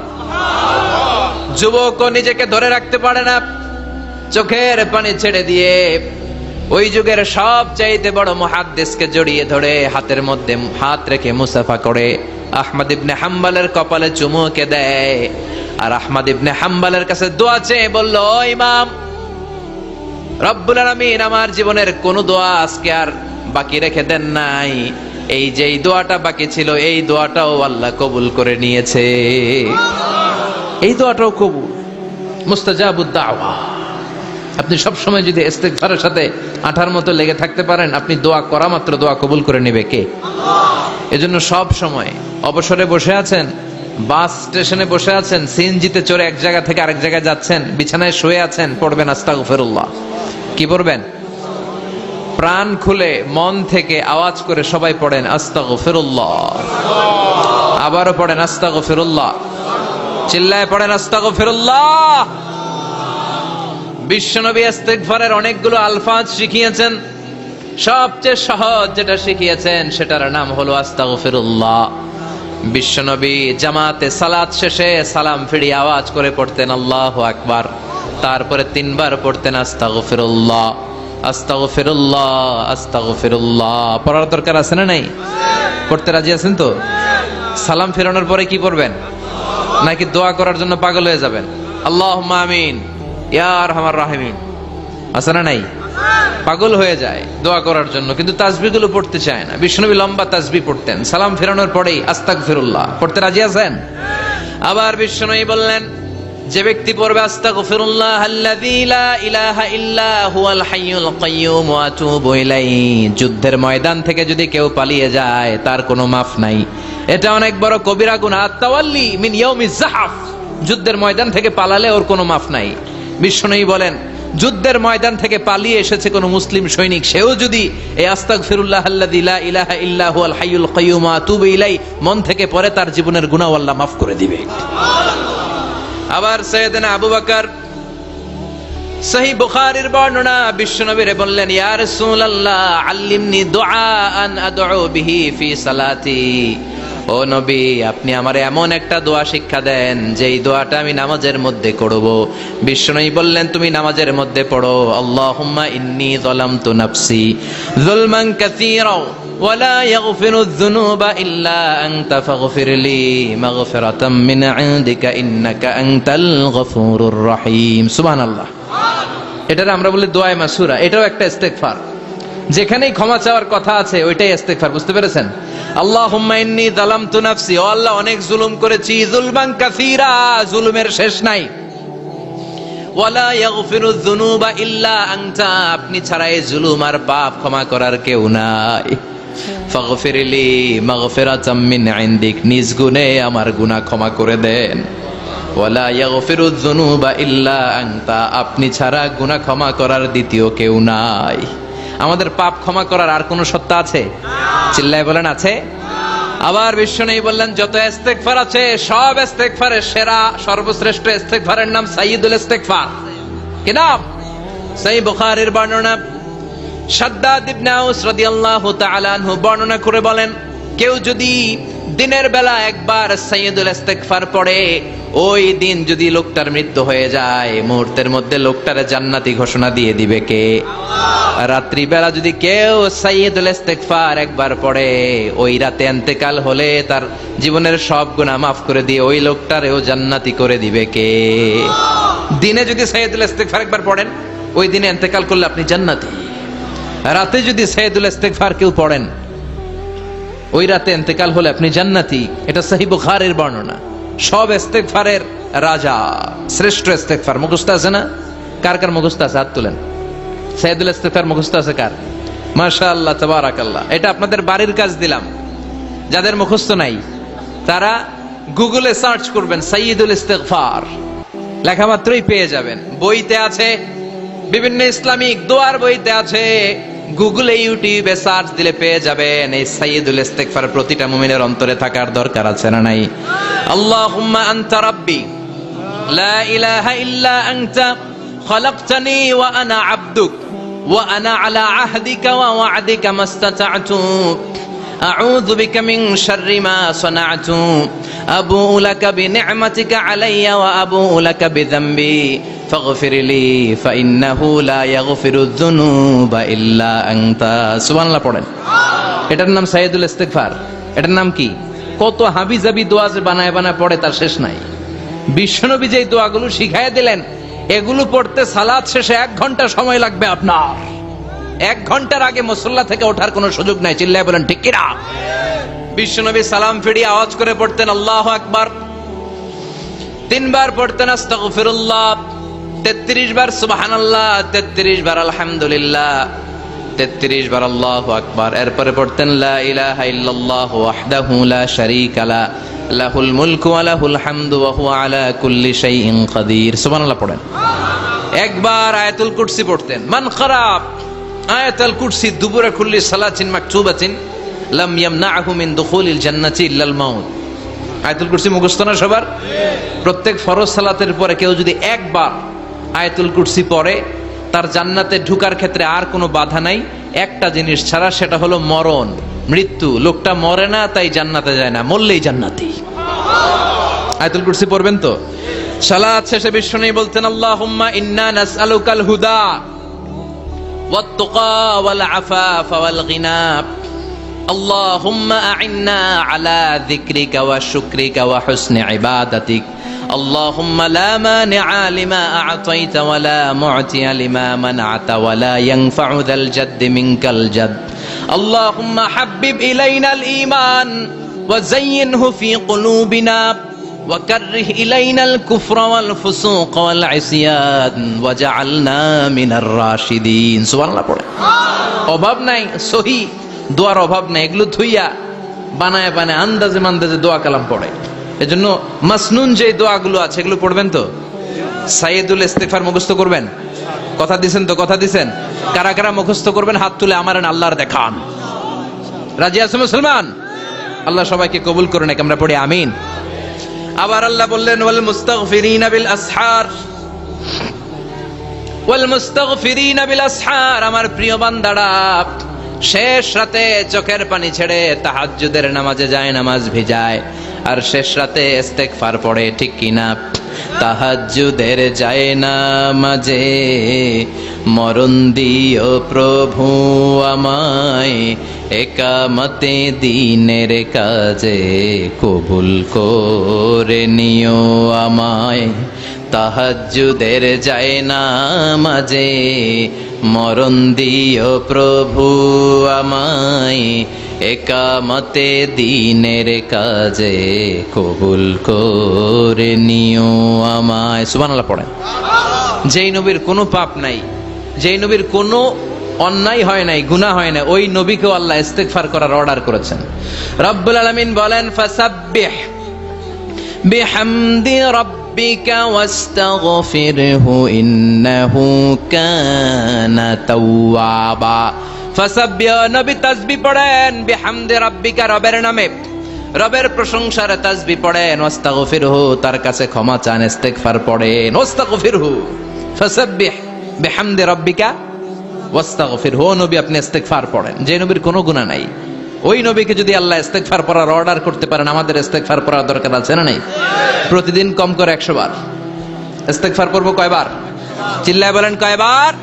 যুবক নিজেকে ধরে রাখতে পারে না, চোখের পানি ছেড়ে দিয়ে ওই যুগের সবচাইতে বড় মুহাদ্দিসকে জড়িয়ে ধরে হাতের মধ্যে হাত রেখে মুসাফা করে আহমদ ইবনে হাম্বলের কপালে চুমুকে দেয় আর আহমদ ইবনে হাম্বলের কাছে দোয়া চেয়ে বলল, ও ইমাম, রব্বুল আলামিন আমার জীবনের কোন দোয়া আজকে আর বাকি রেখে দেন নাই, এই যে এই দোয়াটা বাকি ছিল এই দোয়াটাও আল্লাহ কবুল করে নিয়েছে। এই দোয়াটাও কবুল, মুস্তাজাবুদ দাওয়া। আপনি সব সময় যদি ইস্তিগফারের সাথে আঠার মতো লেগে থাকতে পারেন, আপনি দোয়া করা মাত্র দোয়া কবুল করে নেবে কে? এজন্য সব সময় অবসরে বসে আছেন, বাস স্টেশনে বসে আছেন, সিএনজিতে চড়ে এক জায়গা থেকে আরেক জায়গায় যাচ্ছেন, বিছানায় শুয়ে আছেন, পড়বেন আস্তাগফিরুল্লাহ। কি পড়বেন? প্রাণ খুলে মন থেকে আওয়াজ করে সবাই পড়েন আস্তাগফিরুল্লাহ। আবারও পড়েন আস্তাগফিরুল্লাহ, চিল্লায় পড়েন আস্তাগফিরুল্লাহ। বিশ্বনবী ইস্তিগফারের অনেকগুলো আলফাজ শিখিয়েছেন, সবচেয়ে সহজ যেটা শিখিয়েছেন সেটার নাম হলো আস্তাগফিরুল্লাহ। বিশ্বনবী জামাতে সালাত শেষে সালাম ফিরিয়ে আওয়াজ করে পড়তেন আল্লাহু আকবার, তারপরে 3 বার পড়তেন আস্তাগফিরুল্লাহ, আস্তাগফিরুল্লাহ, আস্তাগফিরুল্লাহ। পড়ার দরকার আছে না নাই? পড়তে রাজি আছেন তো? সালাম ফেরানোর পরে কি পড়বেন? নাকি দোয়া করার জন্য পাগল হয়ে যাবেন? আল্লাহুম্মা আমিন ইয়া আরহামার রাহিমিন আছে না নাই? পাগল হয়ে যায় দোয়া করার জন্য, কিন্তু তাসবিহগুলো পড়তে চায় না। বিশ্বনবী লম্বা তাসবিহ পড়তেন, সালাম ফেরানোর পরেই আস্তাগফিরুল্লাহ পড়তে রাজি আছেন? আবার বিশ্বনবী বললেন, যে ব্যক্তি পড়বে আস্তাগফিরুল্লাহ আল্লাযী লা ইলাহা ইল্লা হুয়াল হাইয়ুল কাইয়্যুম ওয়া আতুবু ইলাইহি, যুদ্ধের ময়দান থেকে যদি কেউ পালিয়ে যায় তার কোনো মাফ নাই। এটা অনেক বড় কবিরা গুনাহ। আত-তাওয়াল্লি মিন ইয়াউমিজ যাহফ, যুদ্ধের ময়দান থেকে পালালে ওর কোনো মাফ নাই। বিশ্বনবী বলেন, যুদ্ধের ময়দান থেকে পালিয়ে এসেছে কোন মুসলিম সৈনিক, সেও যদি এই আস্তাগফিরুল্লাহ আল্লাযী লা ইলাহা ইল্লা হুয়াল হাইয়ুল কাইয়্যুম ওয়া আতুবু ইলাইহি মন থেকে পড়ে, তার জীবনের গুনাহ আল্লাহ মাফ করে দিবে। আবার সাইয়েদনা আবু বকর, সহিহ বুখারীর বর্ণনা, বিশ্বনবীরে বললেন, ইয়া রাসূলুল্লাহ আল্লিমনি দুআআন আদউ বিহি ফি সালাতি, ও নবী আপনি আমারে এমন একটা দোয়া শিক্ষা দেন যেই দোয়াটা আমি নামাজের মধ্যে করব। বিশ্বনবী বললেন, তুমি নামাজের মধ্যে পড়ো, আল্লাহুম্মা ইন্নী যালামতু নাফসি যুলমান কাসীরা ওয়া লা ইয়াগফিরুয যুনুবা ইল্লা আনতা ফাগফিরলি মাগফিরাতাম মিন ইনদিকা ইন্নাকা আনতাল গফুরুর রহিম। সুবহানাল্লাহ। এটারে আমরা বলি দোয়া মাসুরা, এটাও একটা ইস্তিগফার। যেখানেই ক্ষমা চাওয়ার কথা আছে ওইটাই ইস্তিগফার, বুঝতে পেরেছেন? আল্লাহুম্মা ইন্নী যালামতু নাফসি, ও আল্লাহ অনেক জুলুম করেছি, যুলমান কাসীরা, জুলুমের শেষ নাই, ওয়া লা ইয়াগফিরুয যুনুবা ইল্লা আনতা, আপনি ছাড়া এই জুলুম আর পাপ ক্ষমা করার কেউ নাই। ফাগফিরলি মাগফিরাতাম মিন ইনদিক, নিজ গুণে আমার গুনাহ ক্ষমা করে দেন। ওয়া লা ইয়াগফিরুয যুনুবা ইল্লা আনতা, আপনি ছাড়া গুনাহ ক্ষমা করার দ্বিতীয় কেউ নাই। আমাদের পাপ ক্ষমা করার আর কোন সত্তা আছে? চিল্লায় বলেন আছে? আবার বিশ্বনবী বললেন, যত ইস্তিগফার আছে সব ইস্তিগফারের সেরা সর্বশ্রেষ্ঠ ইস্তিগফারের নাম সাইয়্যিদুল ইস্তিগফার। কি নাম? সহিহ বুখারীর বর্ণনা, শাদ্দাদ ইবনে আউস রাদিয়াল্লাহু তাআলা আনহু বর্ণনা করে বলেন, কেউ যদি দিনের বেলা একবার সাইয়্যিদুল ইস্তিগফার পড়ে ওই দিন যদি লোকটার মৃত্যু হয়ে যায়, মুহূর্তের মধ্যে লোকটারে জান্নাতি ঘোষণা দিয়ে দিবে কে? রাত্রিবেলা যদি কেউ সাইয়্যিদুল ইস্তিগফার একবার পড়ে, ওই রাতে ইন্তেকাল হলে তার জীবনের সব গুনাহ মাফ করে দিয়ে ওই লোকটারেও জান্নাতি করে দিবে কে? দিনে যদি সাইয়্যিদুল ইস্তিগফার একবার পড়েন, ওই দিনে ইন্তেকাল করলে আপনি জান্নাতি। রাতে যদি সাইয়্যিদুল ইস্তিগফার কেউ পড়েন, ওই রাতে ইন্তেকাল হলে আপনি জান্নাতি। এটা সহিহ বুখারীর বর্ণনা। সব ইস্তিগফারের রাজা, শ্রেষ্ঠ ইস্তিগফার মুখস্থ আছে না? কার কার মুখস্থ আছে? হাত তুলেন। সাইয়্যিদুল ইস্তিগফার মুখস্থ আছে কার? মাশাআল্লাহ, তাবারাকাল্লাহ। এটা আপনাদের বাড়ির কাজ দিলাম। যাদের মুখস্থ নাই তারা গুগলে সার্চ করবেন সাইয়্যিদুল ইস্তিগফার, লেখা মাত্রই পেয়ে যাবেন। বইতে আছে, বিভিন্ন ইসলামিক দোয়ার বইতে আছে, গুগলে ইউটিউবে সার্চ দিলে পেয়ে যাবেন। এই সাইয়্যিদুল ইস্তিগফার প্রতিটা মুমিনের অন্তরে থাকার দরকার আছে না নাই? আল্লাহুম্মা আনতা রাব্বি লা ইলাহা ইল্লা আনতা খালাকতানি ওয়া আনা আবদুক ওয়া আনা আলা আহদিকা ওয়া ওয়া'দিকা মাস্তাতা'তু আউযু বিকা মিন শাররি মা সানা'তু আবুউ লাকা বিনি'মাতিকা আলাইয়া ওয়া আবুউ লাকা বিযামবি ফাগফির লি ফাইন্নাহু লা ইয়াগফিরুয যুনুবা ইল্লা আনতা। সুবহানাল্লাহ পড়েন। এটার নাম সাইয়্যিদুল ইস্তিগফার। এটার নাম কি? কত হাবিজাবি দোয়া যে বানায় বানায় পড়ে তার শেষ নাই। বিশ্বনবী যে দোয়াগুলো শিখাইয়া দিলেন, এগুলো পড়তে সালাত শেষে 1 ঘন্টা সময় লাগবে আপনার। 1 ঘন্টার আগে মুসল্লা থেকে ওঠার কোনো সুযোগ নাই। চিল্লায় বলেন ঠিক কিনা? বিশ্বনবী সালাম ফিরিয়ে আওয়াজ করে পড়তেন আল্লাহু আকবার, 3 বার পড়তেন আস্তাগফিরুল্লাহ, 33 বার সুবহানাল্লাহ, 33 বার আলহামদুলিল্লাহ, 33 বার আল্লাহু আকবার। এরপরে পড়তেন লা ইলাহা ইল্লাল্লাহু ওয়াহদাহু লা শারীকা লা লাহুল মুলকু ওয়া লাহুল হামদু ওয়া হুয়া আলা কুল্লি শাইইন কাদির। সুবহানাল্লাহ পড়েন। একবার আয়াতুল কুরসি পড়তেন। মান খারাপ আয়াতুল কুরসি দুবুরা কুল্লি সালাতিন মাকতুবাতিন লাম ইয়ামনাহু মিন দুখুলিল জান্নাতি ইল্লাল মাউত। আয়াতুল কুরসি মুখস্থ না সবার? প্রত্যেক ফরজ সালাতের পরে কেউ যদি একবার আয়াতুল কুরসি পড়ে, তার জান্নাতে ঢোকার ক্ষেত্রে আর কোনো বাধা নাই, একটা জিনিস ছাড়া, সেটা হলো মরণ, মৃত্যু। লোকটা মরে না তাই জান্নাতে যায় না, মরলেই জান্নাতি। আয়াতুল কুরসি পড়বেন তো? সালাত শেষে বিশ্বনবী বলতেন আল্লাহুম্মা ইন্না নাসআলুকাল হুদা ওয়াত তুকা ওয়াল আফাফা ওয়াল গিনা আল্লাহুম্মা আ'ইন্না আলা যিকরিকা ওয়া শুকরিকা ওয়া হুসনি ইবাদাতিক اللهم لا مانع لما أعطيت ولا معطي لما منعت ولا ينفع ذا الجد منك الجد اللهم حبب إلينا الإيمان وزينه في قلوبنا وكره إلينا الكفر والفسوق والعصيان وجعلنا من الراشدين سبحان الله পড়ে। অভাব নাই, সহি দোয়ার অভাব নাই। এগুলো থুইয়া বানায় বানায় আন্দাজে মান্দাজে দোয়া কালাম পড়ে। এজন্য মাসনুন যে দোয়াগুলো আছে এগুলো পড়বেন তো। সাইয়্যিদুল ইস্তিগফার মুখস্থ করবেন। কথা দিছেন তো? কথা দিছেন? কারা কারা মুখস্থ করবেন হাত তুলে আমার আল্লাহর দেখান। রাজি আছে মুসলমান? আল্লাহ সবাইকে কবুল করুন। আমরা পড়ি আমিন। আবার আল্লাহ বললেন ওয়াল মুস্তাগফিরিনা বিল আসহার, ওয়াল মুস্তাগফিরিনা বিল আসহার। আমার প্রিয় বান্দারা শেষ রাতে চোখের পানি ছেড়ে তাহাজ্জুদের নামাজে যায়, নামাজ ভিজায়, আর শেষ রাতে ইস্তিগফার পড়ে, ঠিক কিনা? তাহাজ্জুদের যায় নামাজে মরণ দিও প্রভু আমায়, একামতে দিনের কাজে কবুল করে নিও আমায়। তাহাজ্জুদের যায় নামাজে মরণ দিও প্রভু আমায়, একামতে দিনের কাজে কবুল করে নিও আমায়। সুবহানাল্লাহ পড়েন। যেই নবীর কোনো পাপ নাই, যেই নবীর কোনো অন্যায় হয় নাই, গুনাহ হয় না, ওই নবীকেও আল্লাহ ইস্তিগফার করার অর্ডার করেছেন। রব্বুল আলামিন বলেন ফাসাব্বিহ বিহামদি রাব্বিকা ওয়াস্তাগফিরহু ইন্নাহু কানা তাওয়াবা। ফাসাব্বিহ, নবী তাসবিহ পড়েন, বিহামদি রাব্বিকা, রবের নামে, রবের প্রশংসার তাসবিহ পড়েন, ওয়াস্তাগফিরহু, তার কাছে ক্ষমা চান, ইস্তিগফার পড়েন। ওয়াস্তাগফিরহু, ফাসাব্বিহ বিহামদি রাব্বিকা ওয়াস্তাগফিরহু, নবী আপনি ইস্তিগফার পড়েন। যে নবীর কোনো গুনাহ নাই, ওই নবীকে যদি আল্লাহ ইস্তেগফার পড়ার অর্ডার করতে পারেন, আমাদের ইস্তেগফার পড়ার দরকার আছে না নাই? প্রতিদিন কম করে 100 বার ইস্তেগফার করব। কয়বার? চিল্লায় বলেন কয়বার?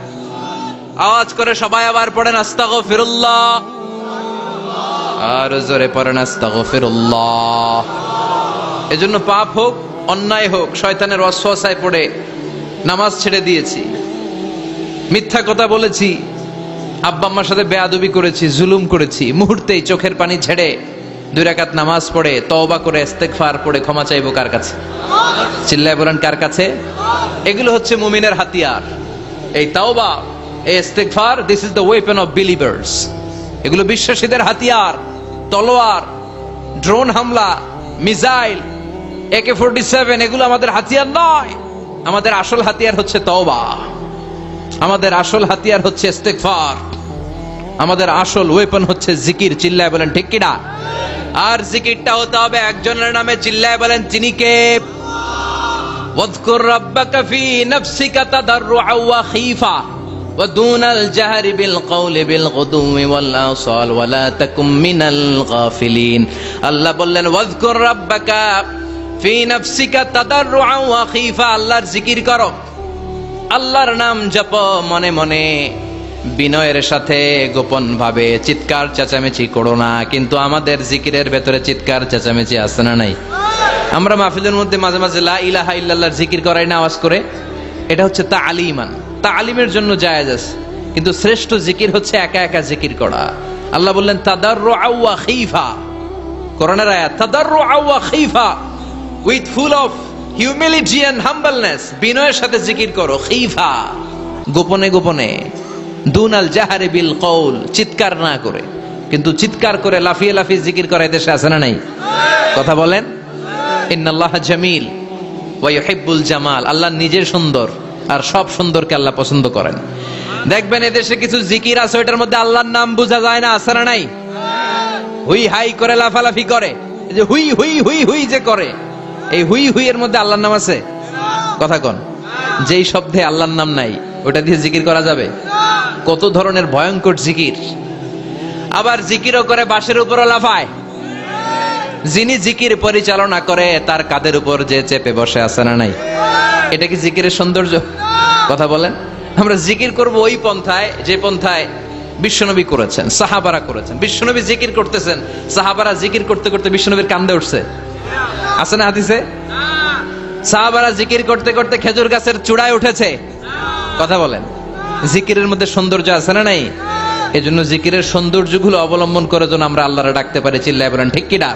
আওয়াজ করে সবাই আবার পড়েন আস্তাগফিরুল্লাহ, আর জোরে পড়েন আস্তাগফিরুল্লাহ। এজন্য পাপ হোক, অন্যায় হোক, শয়তানের ওয়াসওয়াসায় পড়ে নামাজ ছেড়ে দিয়েছি, মিথ্যা কথা বলেছি, আব্বা আম্মার সাথে বেয়াদবি করেছি, জুলুম করেছি, মুহূর্তেই চোখের পানি ছেড়ে 2 রাকাত নামাজ পড়ে তওবা করে ইস্তেগফার পড়ে ক্ষমা চাইবো কার কাছে? চিল্লায় বলেন কার কাছে? এগুলো হচ্ছে মুমিনের হাতিয়ার। এই তওবা, এই ইস্তেগফার, this is the weapon of believers. এগুলো বিশ্বাসীদের হাতিয়ার। তলোয়ার, ড্রোন হামলা, মিসাইল, AK-47 এগুলো আমাদের হাতিয়ার নয়। আমাদের আসল হাতিয়ার হচ্ছে তওবা, আমাদের আসল হাতিয়ার হচ্ছে ইস্তেগফার, আমাদের আসল ওয়েপন হচ্ছে জিকির। চিল্লায় বলেন ঠিক কিনা? আর জিকিরটা হতে হবে একজনের নামে। চিল্লায় বলেন তিনি কে? ওয়াযকুর রাব্বাকা ফি নাফসিকা তাদাররুআ ওয়া খীফা ওয়া দুনাল জাহরি বিল কওলি বিল গুদুমি ওয়াল আসাল ওয়া লা তাকুম মিনাল গাফিলিন। আল্লাহ বললেন ওয়াযকুর রাব্বাকা ফি নাফসিকা তাদাররুআ ওয়া খীফা, আল্লাহর জিকির করো, আল্লাহর নাম জপো মনে মনে, বিনয়ের সাথে, গোপন ভাবে, চিৎকার চেঁচামেচি করো না। কিন্তু আমাদের জিকিরের ভেতরে চিৎকার চেঁচামেচি আছে না নাই? আমরা মাহফিলের মধ্যে মাঝে মাঝে লা ইলাহা ইল্লাল্লাহর জিকির করাই না আওয়াজ করে। এটা হচ্ছে তালিমান, তালিমের জন্য জায়েজ আছে, কিন্তু শ্রেষ্ঠ জিকির হচ্ছে একা একা জিকির করা। আল্লাহ বললেন তাদাররুআ ওয়া খীফা, কোরআনের আয়াত, তাদাররুআ ওয়া খীফা, with full of humility and humbleness, বিনয়ের সাথে জিকির করো। খীফা, গোপনে গোপনে। দুনাল জাহারি বিল কওল, চিৎকার না করে। কিন্তু চিৎকার করে লাফিয়ে লাফিয়ে জিকির করা দেশে আছে না নাই? কথা বলেন। ইন্নাল্লাহা জামিল ওয়া ইউহিব্বুল জামাল, আল্লাহ নিজে সুন্দর, আর সব সুন্দরকে আল্লাহ পছন্দ করেন। দেখবেন এদেশে কিছু জিকির আছে ওইটার মধ্যে আল্লাহর নাম বোঝা যায় না, আছে না নাই? হুই হাই করে লাফালাফি করে, এই যে হুই হুই হুই হুই যে করে, এই হুই হুই এর মধ্যে আল্লাহর নাম আছে? কথা কন। যেই শব্দে আল্লাহর নাম নাই ওটা দিয়ে জিকির করা যাবে? কত ধরনের ভয়ঙ্কর জিকির। আবার জিকিরও করে বাঁশের উপরও লাফায়। যিনি জিকির পরিচালনা করে তার কাঁধের উপর যে চেপে বসে, আছে না নাই? এটা কি জিকিরের সৌন্দর্য? কথা বলেন। আমরা জিকির করব ওই পন্থায় যে পন্থায় বিশ্বনবী করেছেন, সাহাবারা করেছেন। বিশ্বনবী জিকির করতেছেন, সাহাবারা জিকির করতে করতে বিশ্বনবীর কান্দে উঠছে, আছে না হাদিসে? সাহাবারা জিকির করতে করতে খেজুর গাছের চূড়ায় উঠেছে। কথা বলেন। জিকিরের মধ্যে সৌন্দর্য আছে না নাই? এজন্য জিকিরের সৌন্দর্যগুলো অবলম্বন করে যেন আমরা আল্লাহরে ডাকতে পারি। চিল্লায় বলেন ঠিক কিনা?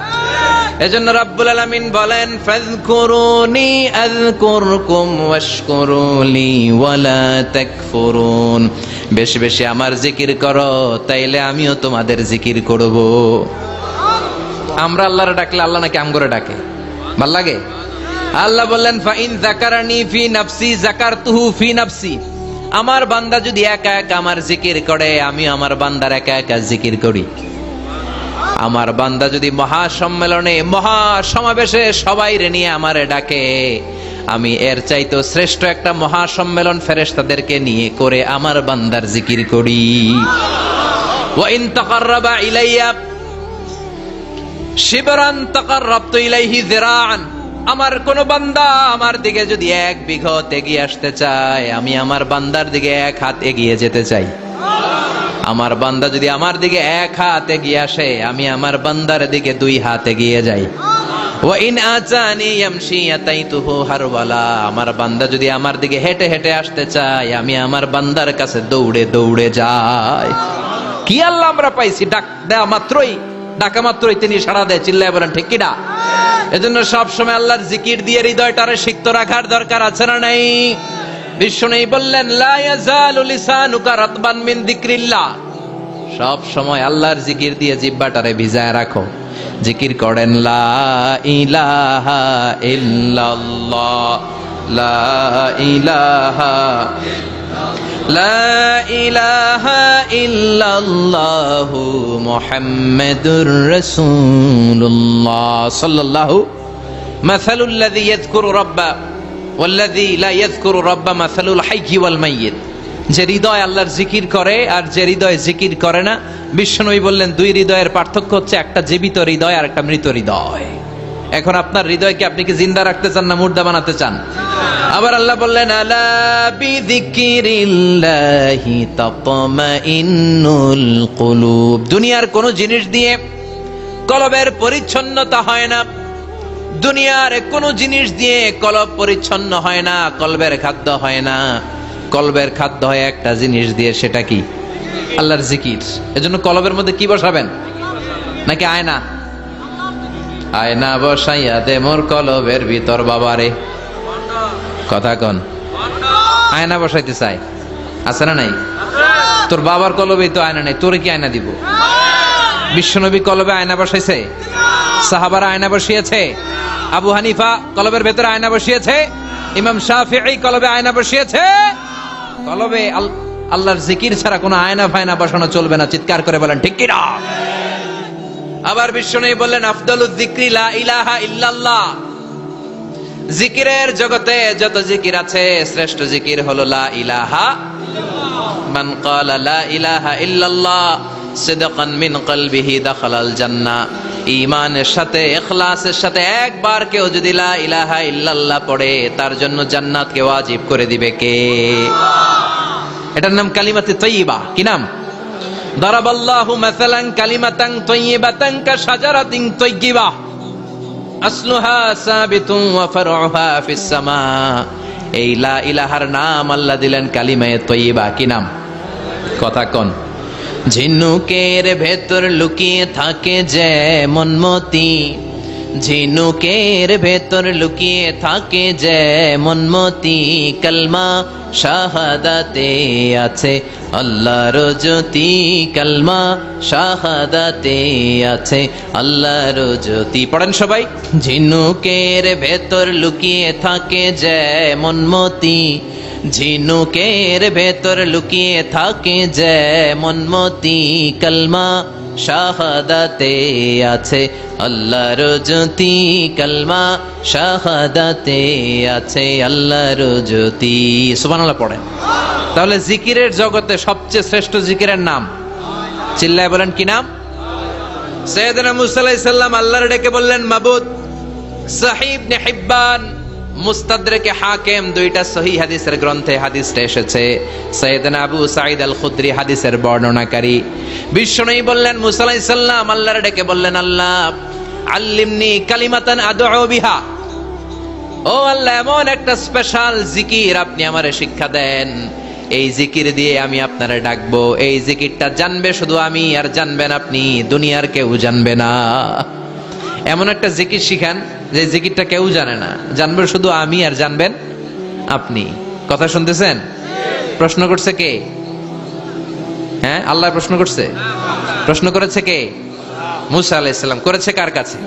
এজন্য রাব্বুল আলামিন বলেন ফাযকুরুনি আযকুরকুম ওয়াশকুরুলি ওয়ালা তাকফুরুন, বেশি বেশি আমার জিকির করো, তাইলে আমিও তোমাদের জিকির করব। আমরা আল্লাহরে ডাকলে আল্লাহ নাকি আমগরে ডাকে? ভাল লাগে? আল্লাহ বললেন ফাইন যাকারানি ফি নাফসি যাকারতুহু ফি নাফসি, আমার বান্দা যদি একা একা আমার জিকির করে, আমি আমার বান্দার একা একা জিকির করি। আমার বান্দা যদি মহাসম্মেলনে, মহাসমাবেশে সবাই রে নিয়ে আমারে ডাকে, আমি এর চাইতো শ্রেষ্ঠ একটা মহাসম্মেলন ফেরেশতাদেরকে নিয়ে করে আমার বান্দার জিকির করি। ওয়া ইন তাকাররাবা ইলাইয়া শিবরান তাকাররাবতু ইলাইহি যিরাআন, আমার কোন বান্দা আমার দিকে যদি 1 বিঘত এগিয়ে আসতে চায়, আমি আমার বান্দার দিকে 1 হাত এগিয়ে যেতে চাই। আমার বান্দা যদি আমার দিকে 1 হাত এগিয়ে আসে, আমি আমার বান্দার দিকে 2 হাত এগিয়ে যাই। ওয়া ইন আতানি ইয়ামশি আতাইতুহু হারওয়ালা, আমার বান্দা যদি আমার দিকে হেঁটে হেঁটে আসতে চায়, আমি আমার বান্দার কাছে দৌড়ে দৌড়ে যাই। কি আল্লাহ আমরা পাইছি, ডাক দেয়া মাত্রই, ডাকা মাত্রই তিনি সাড়া দেয়। চিল্লায় বলেন ঠিক কিনা? এজন্য সব সময় আল্লাহর জিকির দিয়ে হৃদয়টারে সিক্ত রাখার দরকার আছে না নাই? বিশ্বনবী বললেন লা ইয়াজালু লিসানুকা রাতবান মিন যিকরিল্লাহ, সব সময় আল্লাহর জিকির দিয়ে জিহ্বাটারে ভিজায় রাখো। জিকির করেন লা ইলাহা ইল্লাল্লাহ, লা ইলাহা, লা ইলাহা ইল্লাল্লাহু মুহাম্মাদুর রাসূলুল্লাহ সাল্লাল্লাহু মাসালুল লাযী ইয়াযকুরু রাব্বা ওয়াল্লাযী লা ইয়াযকুরু রাব্বা মাসালুল হাইয়্যি ওয়াল মাইয়িত। যে হৃদয় আল্লাহর জিকির করে আর যে হৃদয় জিকির করে না, বিশ্বনবী বললেন দুই হৃদয়ের পার্থক্য হচ্ছে একটা জীবিত হৃদয় আর একটা মৃত হৃদয়। এখন আপনার হৃদয়কে আপনি কি জিন্দা রাখতে চান না মুর্দা বানাতে চান? আবার আল্লাহ বললেন আলা বিযিকরিল্লাহি তাতমাইন্নুল কুলুব। দুনিয়ার কোন জিনিস দিয়ে কলবের পরিচ্ছন্নতা হয় না, দুনিয়ার কোন জিনিস দিয়ে কলব পরিচ্ছন্ন হয় না, কলবের খাদ্য হয় না। কলবের খাদ্য হয় একটা জিনিস দিয়ে, সেটা কি? আল্লাহর জিকির। এজন্য কলবের মধ্যে কি বসাবেন? নাকি আয়না? আয়না বসাইয়া দে মোর কলবের ভিতর বাবারে। কথা কন, আয়না বসাইতে চাই, আছে না নাই? তোর বাবার কলবে তো আয়না নেই, তোরে কি আয়না দিব? বিশ্বনবী কলবে আয়না বসাইছে? সাহাবারা আয়না বসিয়েছে? আবু হানিফা কলবের ভেতরে আয়না বসিয়েছে? ইমাম শাফিঈ কলবে আয়না বসিয়েছে? কলবে আল্লাহর জিকির ছাড়া কোনো আয়না ফায়না বসানো চলবে না। চিৎকার করে বলেন ঠিক কি না? আবার বিশ্বনবী বললেন আফদালুয যিকরি লা ইলাহা ইল্লাল্লাহ। জিকিরের জগতে যত জিকির আছে শ্রেষ্ঠ জিকির হলো লা ইলাহা ইল্লাল্লাহ। মান ক্বালা লা ইলাহা ইল্লাল্লাহ সিদকান মিন কলবিহি দাখালাল জান্নাহ। ঈমানের সাথে ইখলাসের সাথে একবার কেউ যদি লা ইলাহা ইল্লাল্লাহ পড়ে তার জন্য জান্নাতকে ওয়াজিব করে দিবে কে? এটার নাম কালিমাতে তাইয়্যিবা। কি নাম? দারাবাল্লাহু মাসালান কালিমাতান তাইয়্যিবাতান কাশাজারাতিন তাইয়্যিবা আসলুহা সাবিতুন ওয়া ফারউহা ফিস সামা। এই লা ইলাহার নাম আল্লাহ দিলেন কালিমায়ে তাইয়্যিবা। কি নাম? কথা কোন? ঝিনুকের ভেতর লুকিয়ে থাকে যেমন মতি, ঝিনুকের ভেতর লুকিয়ে থাকে যেমন মতি, কালমা শাহাদাতে আছে আল্লাহর জ্যোতি, কালমা শাহাদাতে আছে আল্লাহর জ্যোতি। পড়েন সবাই। ঝিনুকের ভেতর লুকিয়ে থাকে যেমন মতি, ঝিনুকের ভেতর লুকিয়ে থাকে যেমন মতি, কালমা শাহাদাতে আছে আল্লাহর জ্যোতি, কালমা শাহাদাতে আছে আল্লাহর জ্যোতি। সুবহানাল্লাহ পড়েন। তাহলে জিকিরের জগতে সবচেয়ে শ্রেষ্ঠ জিকিরের নাম চিল্লায় বলেন কি নাম? সাইয়েদনা মুসা আলাইহিস সালাম আল্লাহর ডেকে বললেন মাবুদ। সহিহ ইবনে হিব্বান, মুস্তাদরাকে হাকিম, দুইটা সহিহ হাদিসের গ্রন্থে হাদিসটা এসেছে। সাইয়েদনা আবু সাঈদ আল খুদরি হাদিসের বর্ণনাকারী। বিশ্বনবী বললেন মুসা আলাইহিস সালাম আল্লাহর ডেকে বললেন আল্লাহ আল্লিমনি কালিমাতান আদউ বিহা। ও আল্লাহ, এমন একটা স্পেশাল জিকির আপনি আমারে শিক্ষা দেন, এই জিকির দিয়ে আমি আপনারে ডাকবো। এই জিকিরটা জানবে শুধু আমি আর জানবেন আপনি, দুনিয়ার কেউ জানবে না। এমন একটা জিকির শিখান যে জিকিরটা কেউ জানে না, জানবে শুধু আমি আর জানবেন আপনি। কথা শুনতেছেন? প্রশ্ন করছে কে? হ্যাঁ, আল্লাহ প্রশ্ন করছে। প্রশ্ন করেছে কে? মুসা আলাইহিস সালাম। করেছে কার কাছে?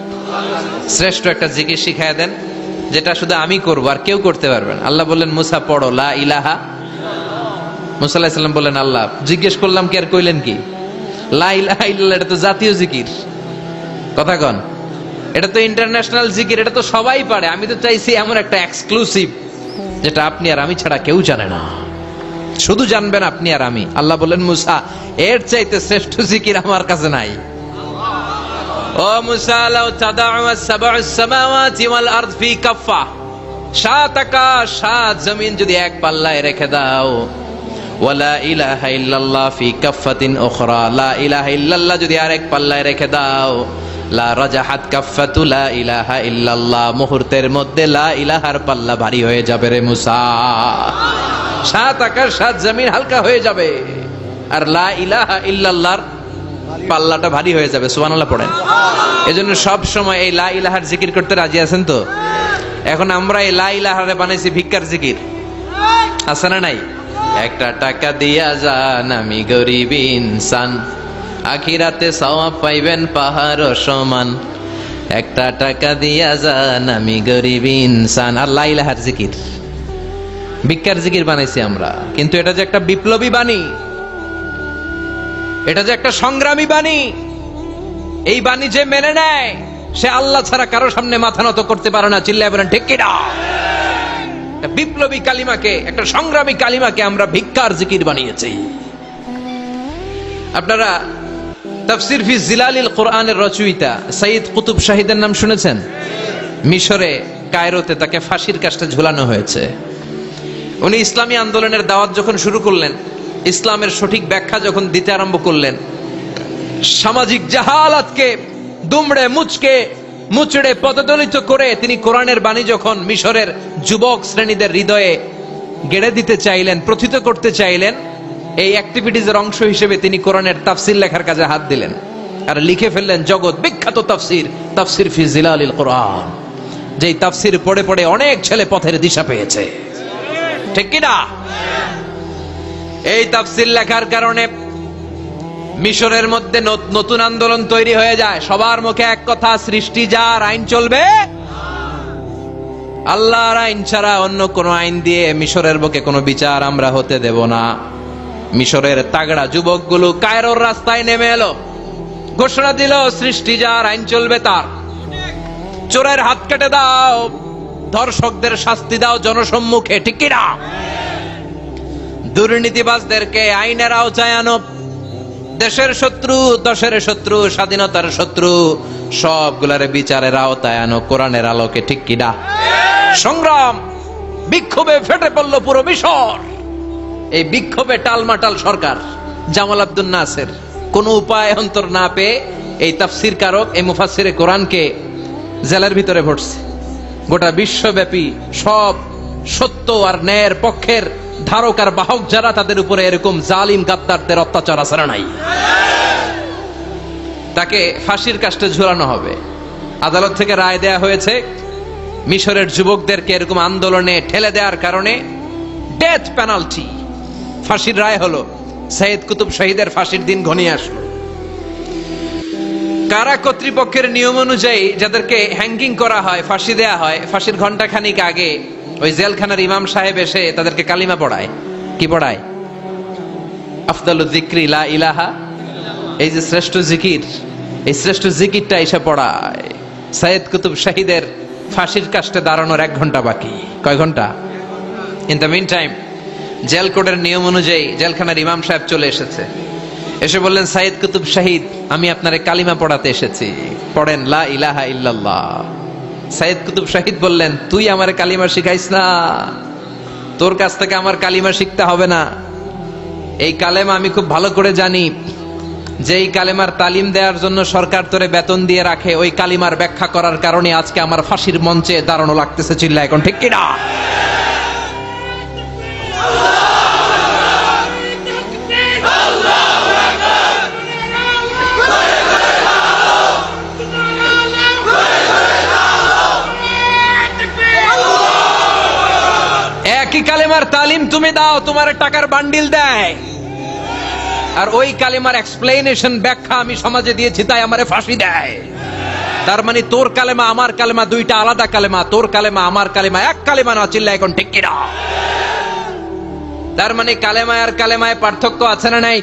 শ্রেষ্ঠ একটা জিকির শিখায় দেন যেটা শুধু আমি করবো আর কেউ করতে পারবেন। আল্লাহ বললেন মুসা পড়ো লা ইলাহা। মুসা আলাইহিস সালাম বললেন আল্লাহ জিজ্ঞেস করলাম কি আর কইলেন কি? লা ইলাহা ইল্লাল্লাহ এটা তো জাতীয় জিকির। কথা কন, এটা তো ইন্টারন্যাশনাল জিকির, এটা তো সবাই পারে। আমি তো চাইছি এমন একটা এক্সক্লুসিভ যেটা আপনি আর আমি ছাড়া কেউ জানে না, শুধু জানবেন আপনি আর আমি। আল্লাহ বললেন মুসা এর চাইতে শ্রেষ্ঠ জিকির আমার কাছে নাই। ও মুসা লাউ তাদাউ সাবউস সামাওয়াতি ওয়াল আরদ ফি কাফা, সাত আকাশ সাত জমিন যদি এক পাল্লায় রেখে দাও, ওয়ালা ইলাহা ইল্লাল্লাহ ফি কাফাতিন উখরা, লা ইলাহা ইল্লাল্লাহ যদি আরেক পাল্লায় রেখে দাও, লা রাজাহাত কাফাতু লা ইলাহা ইল্লাল্লাহ, মুহূর্তের মধ্যে লা ইলাহার পাল্লা ভারী হয়ে যাবে রে মুসা। সাত আকাশ সাত জমিন হালকা হয়ে যাবে আর লা ইলাহা ইল্লাল্লাহর পাল্লাটা ভারী হয়ে যাবে। সুবহানাল্লাহ পড়েন। এজন্য সব সময় এই লা ইলাহার জিকির করতে রাজি আছেন তো? এখন আমরা এই লা ইলাহারে বানাইছি ভিক্ষার জিকির, আছে না নাই? একটা টাকা দিয়া যান আমি গরিব ইনসান, আখিরাতে সওয়াব পাইবেন পাহাড় সমান। একটা টাকা দিয়া যান আমি গরিব ইনসান। আর লা ইলাহার জিকির ভিক্ষার জিকির বানাইছি আমরা। কিন্তু এটা যে একটা বিপ্লবী বাণী, এটা যে একটা সংগ্রামী বাণী, এই বাণী যে মেনে নেয় সে আল্লাহ ছাড়া কারো সামনে মাথা নত করতে পারে না। চিল্লায় বলেন ঠিক কি না? একটা বিপ্লবী কালিমাকে, একটা সংগ্রামী কালিমাকে আমরা ভিক্ষার জিকির বানিয়েছি। আপনারা তাফসির ফি জিলালিল কোরআনের রচয়িতা সাইয়্যিদ কুতুব শাহীদের নাম শুনেছেন? মিশরে কায়রোতে তাকে ফাঁসির কাস্টে ঝুলানো হয়েছে। উনি ইসলামী আন্দোলনের দাওয়াত যখন শুরু করলেন, ইসলামের সঠিক ব্যাখ্যা যখন দিতে আরম্ভ করলেন, সামাজিক জাহালাতকে দুমড়ে মুচড়ে পদদলিত করে তিনি কোরআনের বাণী যখন মিশরের যুবক শ্রেণীদের হৃদয়ে গেড়ে দিতে চাইলেন, প্রথিত করতে চাইলেন, এই অ্যাক্টিভিটিজের অংশ হিসেবে তিনি কোরআনের তাফসির লেখার কাজে হাত দিলেন আর লিখে ফেললেন জগৎ বিখ্যাত তাফসির, তাফসির ফি জিলালিল কোরআন, যেই তাফসির পড়ে পড়ে অনেক ছেলে পথের দিশা পেয়েছে। ঠিক কিনা? এই তাফসির লেখার কারণে মিশরের মধ্যে নতুন আন্দোলন তৈরি হয়ে যায়। সবার মুখে এক কথা, সৃষ্টি যার, আইন চলবে আল্লাহর আইন ছাড়া অন্য কোন আইন দিয়ে মিশরের বুকে কোনো বিচার আমরা হতে দেব না। মিশরের তাগড়া যুবকগুলো কায়রোর রাস্তায় নেমে এলো, ঘোষণা দিল সৃষ্টি যার, আইন চলবে তার। চোরের হাত কেটে দাও, ধর্ষকদের শাস্তি দাও জনসম্মুখে। ঠিক কিনা? দুর্নীতিবাজদেরকে আইনের আওতায় আনো। দেশের শত্রু, দশের শত্রু, স্বাধীনতার শত্রু সবগুলারে বিচারের আওতায় আনো কোরআনের আলোকে। ঠিক কিনা? সংগ্রাম, বিক্ষোভে ফেটে পড়ল পুরো মিশর। এই বিক্ষোভে টালমাটাল সরকার, জামাল আব্দুল নাসের কোন উপায় অন্তর না পেয়ে এই তাফসির কারক, এই মুফাসসিরে কোরআনকে জেলের ভিতরে ভরছে। গোটা বিশ্বব্যাপী সব সত্য আর ন্যায়ের পক্ষের ধারক আর বাহক যারা, তাদের উপরে এরকম জালিম গাদ্দারদের অত্যাচার আছে না নাই? তাকে ফাঁসির কাস্টে ঝুলানো হবে। আদালত থেকে রায় দেয়া হয়েছে মিশরের যুবকদেরকে এরকম আন্দোলনে ঠেলে দেওয়ার কারণে ডেথ পেনাল্টি, ফাঁসির রায় হলো। সাইয়্যিদ কুতুব শাহীদের ফাঁসির দিন ঘনিয়ে আসলো। কারা কর্তৃপক্ষের নিয়ম অনুযায়ী যাদেরকে হ্যাঙ্গিং করা হয়, ফাঁসি দেয়া হয়, ফাঁসির ঘন্টা খানিক আগে ওই জেলখানার ইমাম সাহেব এসে তাদেরকে কালিমা পড়ায়। কি পড়ায়? আফদালুয যিকরি লা ইলাহা, এই যে শ্রেষ্ঠ জিকির, এই শ্রেষ্ঠ জিকিরটা এসে পড়ায়। সাইয়্যিদ কুতুব শাহীদের ফাঁসির কাস্টে দাঁড়ানোর 1 ঘন্টা বাকি। কয় ঘন্টা? In the mean time jail কোডের নিয়ম অনুযায়ী জেলখানার ইমাম সাহেব চলে এসেছে। এসে বললেন, সাইয়্যিদ কুতুব শাহীদ, আমি আপনারে কালিমা পড়াতে এসেছি, পড়েন লা ইলাহা ইল্লাল্লাহ। সাইয়্যিদ কুতুব শাহীদ বললেন, তুই আমারে কালিমা শিখাইস না, তোর কাছ থেকে আমার কালিমা শিখতে হবে না। এই কালেমা আমি খুব ভালো করে জানি। যেই কালেমার তালিম দেওয়ার জন্য সরকার তোরে বেতন দিয়ে রাখে, ওই কালিমার ব্যাখ্যা করার কারণে আজকে আমার ফাঁসির মঞ্চে দাঁড়ানো লাগতেছে। চিল্লা এখন, ঠিক কিনা? একই কালেমার তালিম তুমি দাও, তোমার টাকার বান্ডিল দেয়, আর ওই কালেমার এক্সপ্লেনেশন, ব্যাখ্যা আমি সমাজে দিয়েছি, তাই আমারে ফাঁসি দেয়। তার মানে তোর কালেমা আমার কালেমা দুইটা আলাদা কালেমা, তোর কালেমা আমার কালেমা এক কালেমা না। চিল্লা এখন, ঠিক কিনা? তার মানে কালেমায় আর কালেমায় পার্থক্য আছে না নাই?